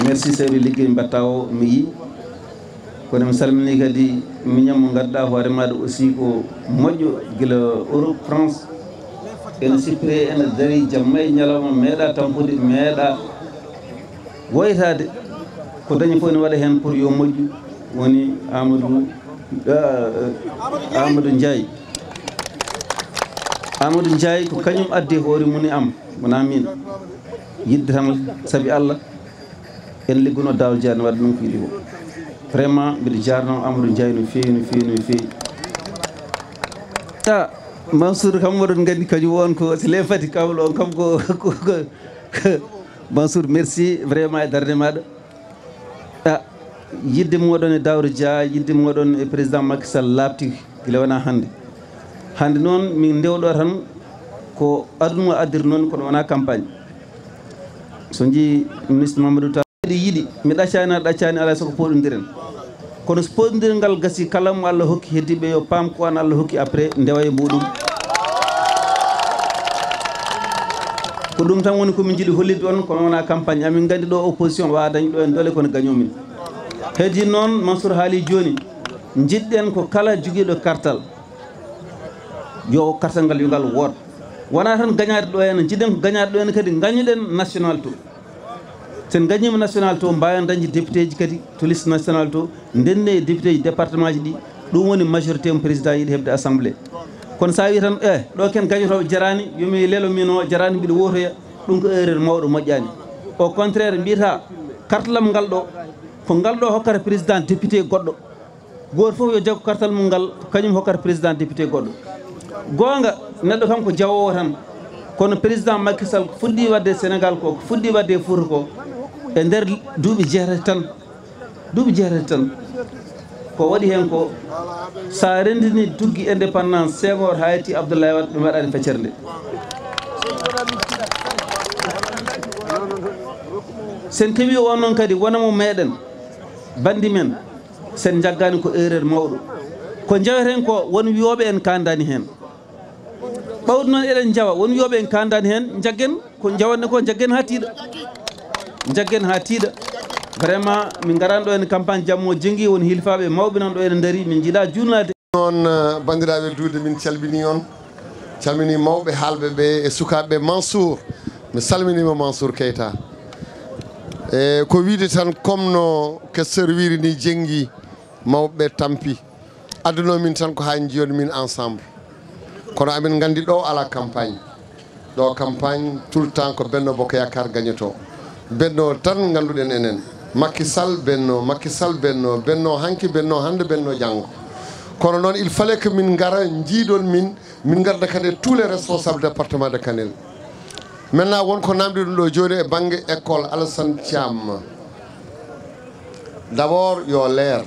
merci Seydou ligguey mbatta o mi yi kono mi salmini kadi miñam mo gadduɗa hoore maɗa aussi ko moƴƴo guila Europe France ene sippire ene dari jamma e ñalawma meeɗa tampude meeɗa woytade ko dañi fof ne waɗa hen pour yo moƴƴu woni Amadou Ndiaye ko kañum addi hoore mum e am wona min yidde tan saabi Allah en ligguno Dawol Dia ne waɗa ɗum ko yiɗi ko vraiment mbiɗa jarno Amadou Ndiaye no fewi ta Mansour kam waɗon gandi kañum won ko sile fati kawlo on kam ko Mansour merci vraiment e darde maɗa yidde moɗon e Dawol Dia yidde moɗon e président Macky Sall labti gila wona hande noon min ndewɗo tan ko aduna addir noon kono wona campagne so jii ministre Mamadou Tall yiɗi mi ɗaccani ala soko poɗodiren kono so poɗodir ngal gasi kala mo Allah hokki heddiɓe yo paam ko an Allah hokki après ndewa e muɗum ko ɗum tan woni komin jiiɗi hollide on kono wona campagne amin gandi ɗo opposition wawa dañi ɗo en dole kono gañomin heddi noon Mansour haali joni jiɗɗen ko kala joguiɗo kartal yo kartal ngal yogal woot wona tan gañade ɗo hen jiɗen ko gañade ɗo hen kadi gañuɗen national to sen gañima national to mbawen dañde député ji kadi to liste national to ndenne e député ji département ji ɗi ɗum woni majorité mo président yiɗi hebde assemblée kono sa wi tan ɗo ken gañotoɓe jarani yomi lelo min o jarani mbiɗa wotoya ɗum ko erreur mawɗo moƴƴani au contraire mbiyata kartalam ngal ɗo ko ngal ɗo hokkata président député goɗɗo goto foof yo jaggo kartal mum ngal kañum hokkata président député goɗɗo gonga neɗɗo kam ko jawowo tan kono président Macky Sall ko fuɗɗi wadde Sénégal ko fuɗɗi wadde Fouta ko e nder duuɓi jeetati tan ko waɗi hen ko sa rendini tuggi indépendance Senghor ha yetti Abdoulaye Wade ɗum waɗani feccere nde sen keewi on noon kadi wonamo meɗen bandi men sen jaggani ko erreur mawɗo ko jaweten ko won wiyoɓe en kandani hen ɓawdu noon eɗen jawa won wiyoɓe en kandani hen jaggen ko jawanne ko jaggen ha tiiɗa jaggen ha tiiɗa vraiment min garani ɗo en campagne jammo jengui won hilfaɓe mawɓe nan ɗo ene daari min jiiɗa jurnade noon bandiraɓe duude min calmini on calmini mawɓe haalɓe ɓe e sukaɓeɓe Mansour mi salminima Mansour Keita e ko wiide tan comme no questeur wiri ni jengui mawɓe tampi addunomin tan ko ha jiyoni min ensemble kono amin gandi ɗo ala campagne ɗo campagne tout le temps ko Benno Bokk Yakaar gagnoto benno tan ganduɗen enen Macky Sall benno Macky Sall benno benno hanki benno hande benno janggo kono noon il fallait que min gara jiidon min garda kadi tous les responsables département de Kanel maintenant wonko namdi ɗum ɗo joni e banggue école Alassane Thiam d' abord yo leer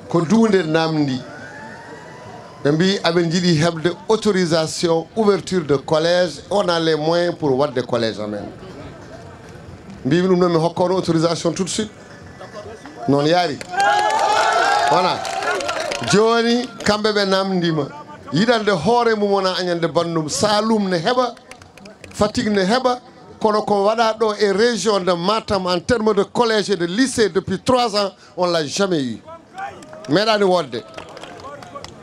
ko duunde namdi ɓe mbi aɓe jiiɗi heɓde autorisation ouverture de collège on a les moyens pour wadde collège amen mbimi ɗum noon mi hokkono autorisation tout de suite noon yaari voilà joni kamɓe ɓe namdima yiɗande hoore mum wona añande bandum Saloum ne heɓa Fatick ne heɓa kono ko waɗa ɗo e région de Matam en terme de collège et de lycée depuis 3 ans on l'a jamais eu meeɗani wodde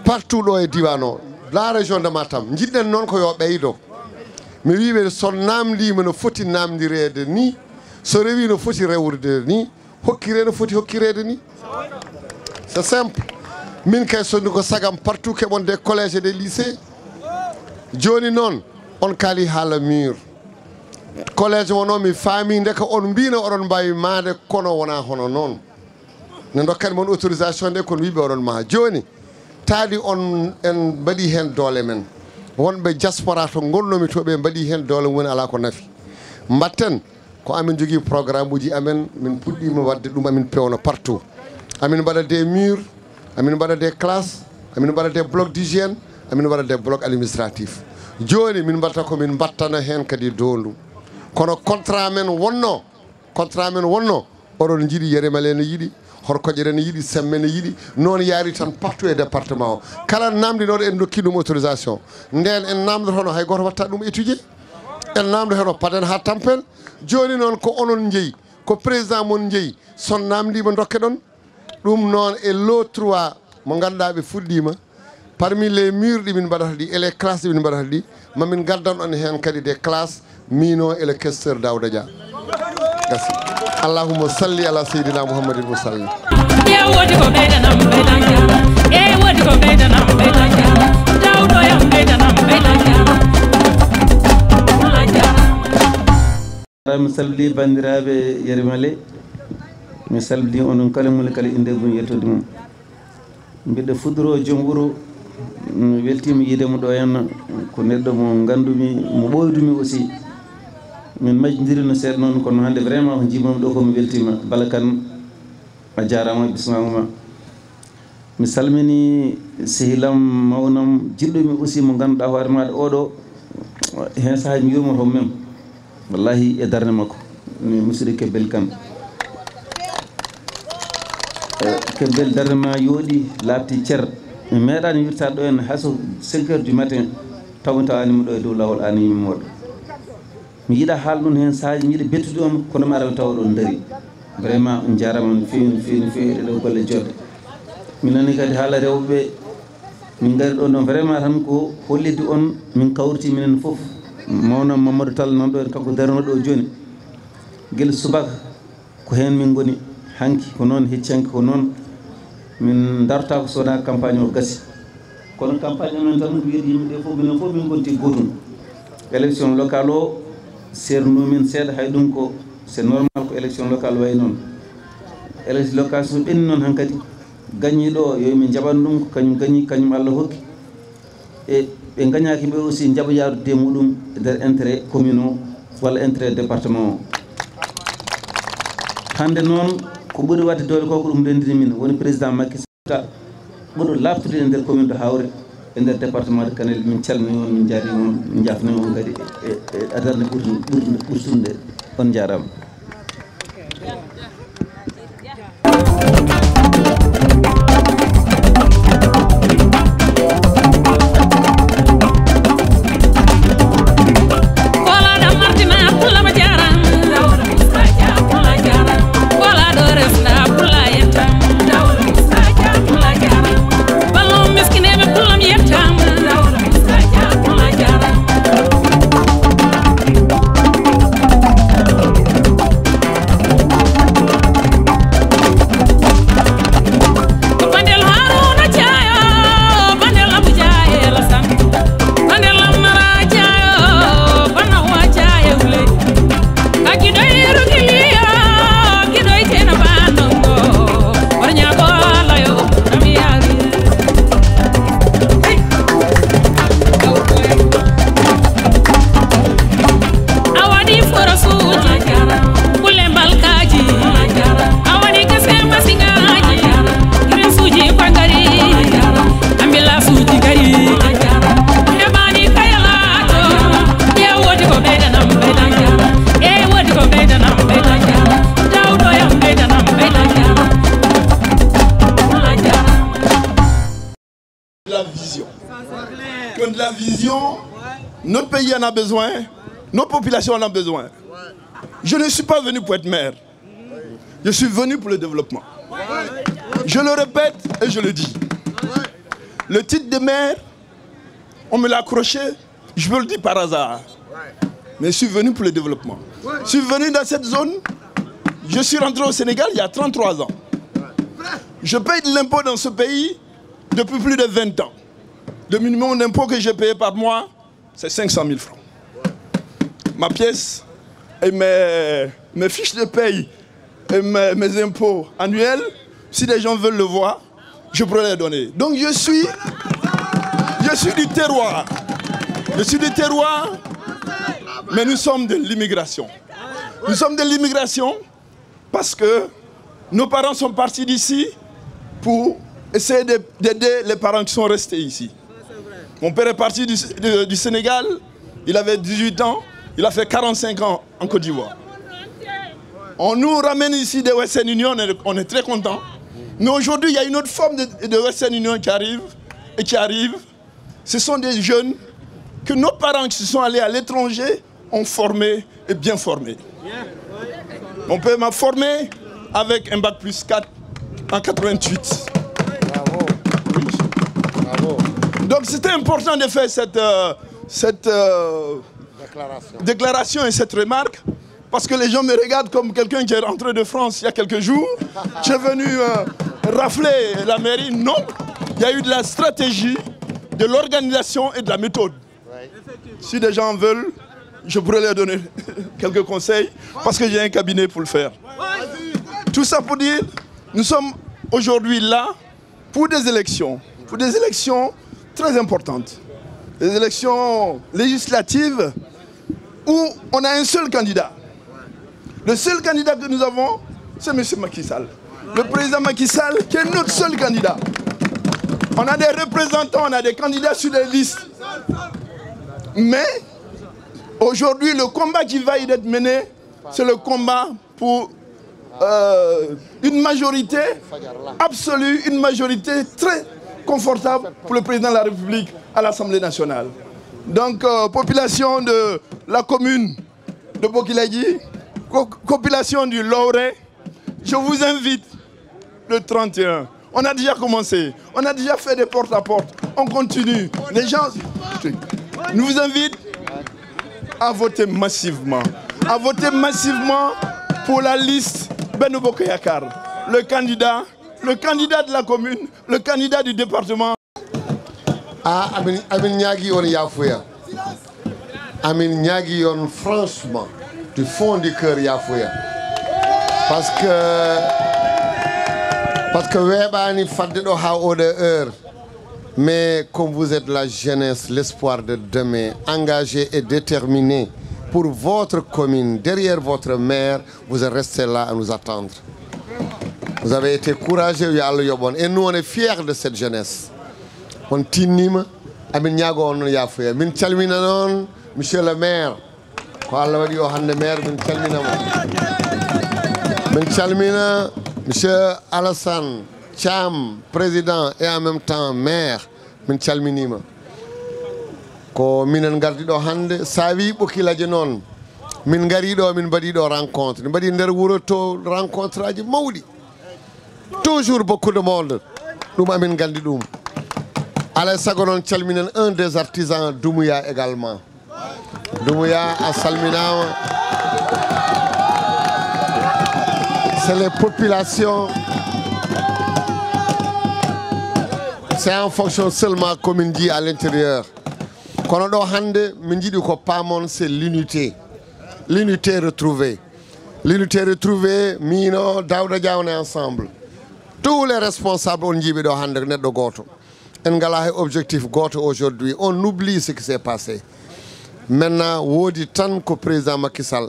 partout ɗo e diwan o la région de Matam jiɗɗen noon ko yo ɓeydo mi wiɓe so namdima no foti namdirede ni so rewi no foti rewrude ni hokkire no foti hokkirede ni c'est simple min kay sonni ko sagam partout keɓon des collèges et des lycées joni noon on kaali haala mur collège wono mi faami nde ko on mbino oɗon mbawi maade kono wona hono noon ne dokkani moon autorisation nde kono wiɓe oɗon maha joni taadi on en mbaɗi hen doole men wonɓe diaspora to gonnomi to ɓe mbaɗi hen doole woni ala ko nafi mbatten ko amin jogui programme uji amen min puɗɗima wadde ɗum amin pewno partout amin mbaɗa des murs amin mbaɗa des classes amin mbaɗa des blocs d'hygiène amin mbaɗa des blocs administratifs joni min mbatta komin mbattana hen kadi dondu kono contrat men wonno oɗon jiiɗi yeremale ne yiiɗi horkoƴere ne yiiɗi semme ne yiiɗi noon yaari tan partout e département o kala namdinoɗo en dokki ɗum autorisation nden en namdotono hay goto watta ɗum étudier en namdo hen o paden ha tampel joni noon ko onon jeeyi ko président mon jeeyi son namdima dokke ɗon ɗum noon e lot 3 mo ganduɗa ɓe fuɗɗima parmi les murs ɗi min mbaɗata ɗi et les classes ɗi min mbaɗata ɗi mamin gaddan on hen kadi des classes mino et le questeur Daouda Dia gasi allahumma salli ala seydina mouhammadin musallim wodi ko ɓeydanam ɓeydan wodi ko ɓeydanam ɓeydan dawɗo yam ɓeydanam ɓeydan mi salmini bandiraɓe yerimale mi salmini onon kala mule kala inde mum yettude mum mbiɗa fuɗɗoro joom wuuro mi weltima yiidemo ɗo henna ko neɗɗo mo gandumi mo ɓoydumi aussi min majjidirino seeɗa noon kono hannde vraiment ko jimami ɗo komi weltima Bala Kane a jarama bismamuma mi salmini sehilam mawnam jiɗɗomi aussi mo ganduɗa hoore maɗa oɗo hen saaha mi yumoto même wallahi e darde makko mi musidɗo Kebbel Kane Kebbel darde ma yooɗi labti ceer mi meeɗani wirtade ɗo hen hayso 5 heures du matin tawanimi ɗo e dow lawol an yimimoɗo mi yiiɗa haal ɗum hen saahaji mi yiiɗa bettude on kono mi ara tawa ɗon daari vraiment on jarama no fewi no fewi no fewi ɗeɗo golle jodde min nani kadi haala rewɓeɓe min gari ɗo noon vraiment tan ko hollidde on min kawriti minen foof mawnam Mamadou Tall nan ɗo en kanko darno ɗo joni guila subaka ko hen min goni hanki ko noon hecci ko noon min darta ko sowona campagne o gasi kono campagne onon tan ko wiide yimɓeɓe fof minen fof min gonti gotum élection locale o sernumin seeɗa hay ɗum ko c'est normal ko élection locale way noon élection locale so ɓenni noon hankkadi gañiɗo yo min jaɓan ɗum ko kañum gañi kañum Allah hokki e ɓe gañaki ɓe aussi jaɓa yarude muɗum e nder intérêt commune o walla intérêt département o hande noon ko ɓuri wadde dole ko ko ɗum rendini min woni président Macky Sall ɓuuri laftude e nder commune de Hawré e nder département de Kanel min calmini on min jaari on min jafni on kadi e adarde ɓurtunde on jarama vision. Que de la vision, notre pays en a besoin, nos populations en ont besoin. Je ne suis pas venu pour être maire. Je suis venu pour le développement. Je le répète et je le dis. Le titre de maire, on me l'a accroché, je me le dis par hasard. Mais je suis venu pour le développement. Je suis venu dans cette zone, je suis rentré au Sénégal il y a 33 ans. Je paye de l'impôt dans ce pays depuis plus de 20 ans. Le minimum d'impôt que j'ai payé par mois, c'est 500 000 francs. Ma pièce et mes fiches de paye et mes impôts annuels, si les gens veulent le voir, je pourrais les donner. Donc je suis du terroir. Je suis du terroir, mais nous sommes de l'immigration. Nous sommes de l'immigration parce que nos parents sont partis d'ici pour essayer d'aider les parents qui sont restés ici. Mon père est parti du Sénégal, il avait 18 ans, il a fait 45 ans en Côte d'Ivoire. On nous ramène ici des Western Union, on est très contents. Mais aujourd'hui, il y a une autre forme de Western Union qui arrive. Ce sont des jeunes que nos parents qui se sont allés à l'étranger ont formés et bien formés. Mon père m'a formé avec un bac plus 4 en 88. Bravo. Bravo. Donc c'était important de faire cette déclaration et cette remarque parce que les gens me regardent comme quelqu'un qui est rentré de France il y a quelques jours. Je suis venu rafler la mairie. Non, il y a eu de la stratégie, de l'organisation et de la méthode. Si des gens veulent, je pourrais leur donner quelques conseils parce que j'ai un cabinet pour le faire. Tout ça pour dire, nous sommes aujourd'hui là pour des élections très importantes. Des élections législatives où on a un seul candidat. Le seul candidat que nous avons, c'est M. Macky Sall. Le président Macky Sall qui est notre seul candidat. On a des représentants, on a des candidats sur les listes. Mais aujourd'hui, le combat qui va y être mené, c'est le combat pour une majorité absolue, une majorité très confortable pour le président de la République à l'Assemblée nationale. Donc, population de la commune de Bokilagui, population du Loiret, je vous invite le 31. On a déjà commencé, on a déjà fait des porte-à-porte, on continue. Les gens, nous vous invite à voter massivement. À voter massivement pour la liste Benno Bokk Yakaar. Le candidat de la commune, le candidat du département. Ah, Amin Nyagi on Yafouya. Amin Nyagi on franchement, du fond du cœur Yafouya. Parce que Webani Fadido ha ode heure. Mais comme vous êtes la jeunesse, l'espoir de demain, engagé et déterminé pour votre commune, derrière votre maire, vous êtes resté là à nous attendre. Vous avez été courageux et nous on est fiers de cette jeunesse. On tinime, amin nyago on yafouya. Min calmina non, monsieur le maire. Ko Allah wadi o hande maire min calmina mo. Min calmina monsieur Alassane Cham, président et en même temps maire, min calminima. Ko minen gardi do hande sa wi Bokiladji non min ngari do min badi do rencontre min badi der wuro to rencontre aji mawdi toujours beaucoup de monde dum amin gandi dum ala sago non calminen un des artisans Doumbouya également Doumbouya a salminama c'est les populations. C'est en fonction seulement comme on dit à l'intérieur. Quand on hande, c'est l'unité. L'unité retrouvée. L'unité retrouvée, Mino, Daouda Dia, on est ensemble. Tous les responsables ont dit que hande net de goto. Un objectif goto aujourd'hui. On oublie ce qui s'est passé. Maintenant, wodi tan ko président Macky Sall,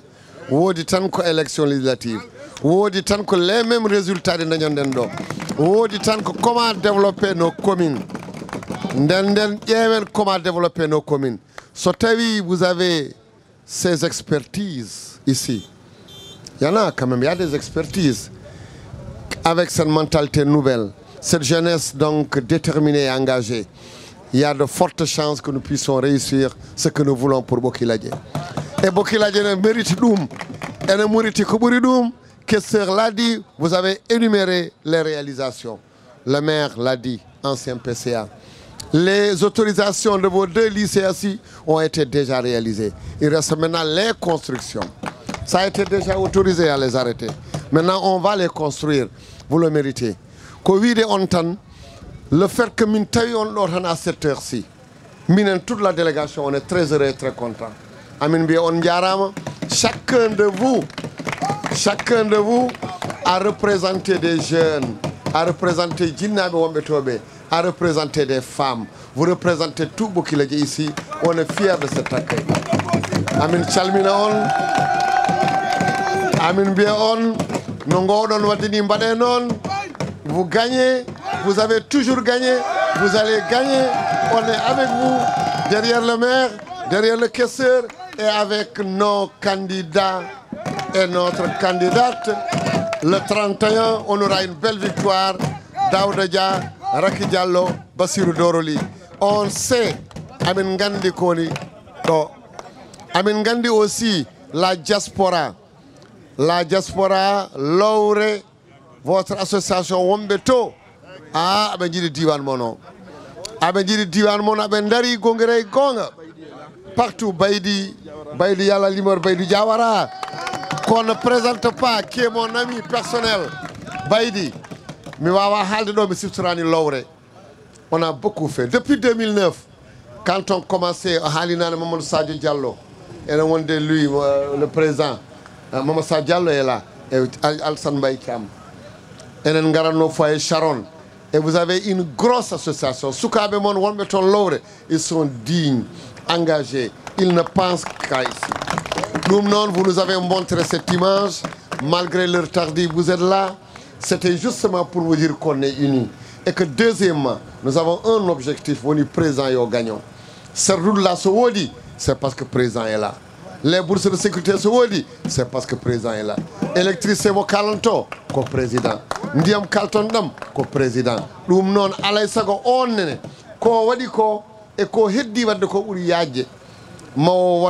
wodi tan ko élection législative. Wodi tan ko les mêmes résultats de Nanyanden do. Wodi tan ko comment développer nos communes. Comment développer nos communes. Sotavi, vous avez ces expertises ici. Il y en a quand même, il y a des expertises. Avec cette mentalité nouvelle, cette jeunesse donc déterminée et engagée. il y a de fortes chances que nous puissions réussir ce que nous voulons pour Bokiladje. Et Bokiladje mérite Doum. Et ne mérite que Doum. Questeur l'a dit, vous avez énuméré les réalisations. Le maire l'a dit, ancien PCA. Les autorisations de vos 2 lycées assis ont été déjà réalisées. Il reste maintenant les constructions. Ça a été déjà autorisé à les arrêter. Maintenant, on va les construire. Vous le méritez. Covid on tan, le fait que nous soyons à cette heure-ci, toute la délégation, on est très heureux et très content. Chacun de vous a représenté des jeunes, a représenté Djinnabe Wombetobe, a représenté des femmes. Vous représentez tout Bokiladje ici. On est fiers de cet accueil. Amin Chalmina on, Amin Bia on, Nongodon Wadini Mbade non. Vous gagnez, vous avez toujours gagné, vous allez gagner. On est avec vous, derrière le maire, derrière le questeur et avec nos candidats et notre candidate. Le 31, on aura une belle victoire. Daouda Dia, Raki Diallo, Bassirou Doroli. On sait, Amin Gandi Koni, Amin Gandi aussi, la diaspora. La diaspora, Laure, votre association Wombeto. Ah, aben jiri diwan mono. Aben jiri diwan mono, aben dari gongere gonga. Partout, Baïdi Yala Limor, Baïdi Diawara. Qu'on ne présente pas, qui est mon ami personnel, Baïdi. Mais on a beaucoup fait. Depuis 2009, quand on commençait à Halina, Maman Sadio Diallo, et lui, le président, Maman Sadio Diallo est là, et Alsan Baïkam, et Ngarano Foyer Sharon. Et vous avez une grosse association. Soukabe Mon Wombeton Lore, ils sont dignes, engagés, ils ne pensent qu'à ici. Nous, vous nous avez montré cette image, malgré leur tardif, vous êtes là. C'était justement pour vous dire qu'on est unis. Et que deuxièmement, nous avons un objectif, on est présent et on gagnons. Ce route-là, c'est parce que le président est là. Les bourses de sécurité, c'est parce que le président est là. Électricité, c'est Kalanto, le président. Ndiam Kaltondam, le président. Nous non Alaïsago, on est. Ko wadi ko et ko heddi wadde ko uri yadje. Mo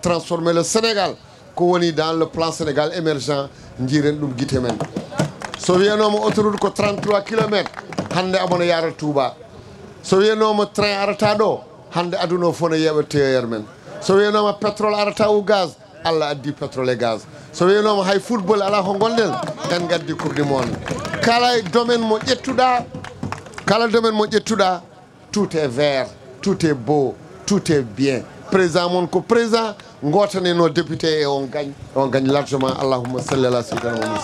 transformer le Sénégal. Ko woni dans le plan Sénégal émergent, ndiren dum gite men. So wiyanoma autoroute ko 33 km hande abona yara Touba. So wiyanoma train arata do hande aduna fo ne yeɓete men. So wiyanoma pétrole arata ou gaz Allah addi pétrole et gaz. So wiyanoma hay football ala ko gonden en gaddi coupe du monde. Kala domaine mo ƴettuɗa tout est vert, tout est beau, tout est bien. Président mon ko président ngotane nos députés et on gagne largement. Allahumma salli ala sayyidina Muhammad.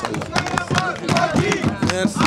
Merci.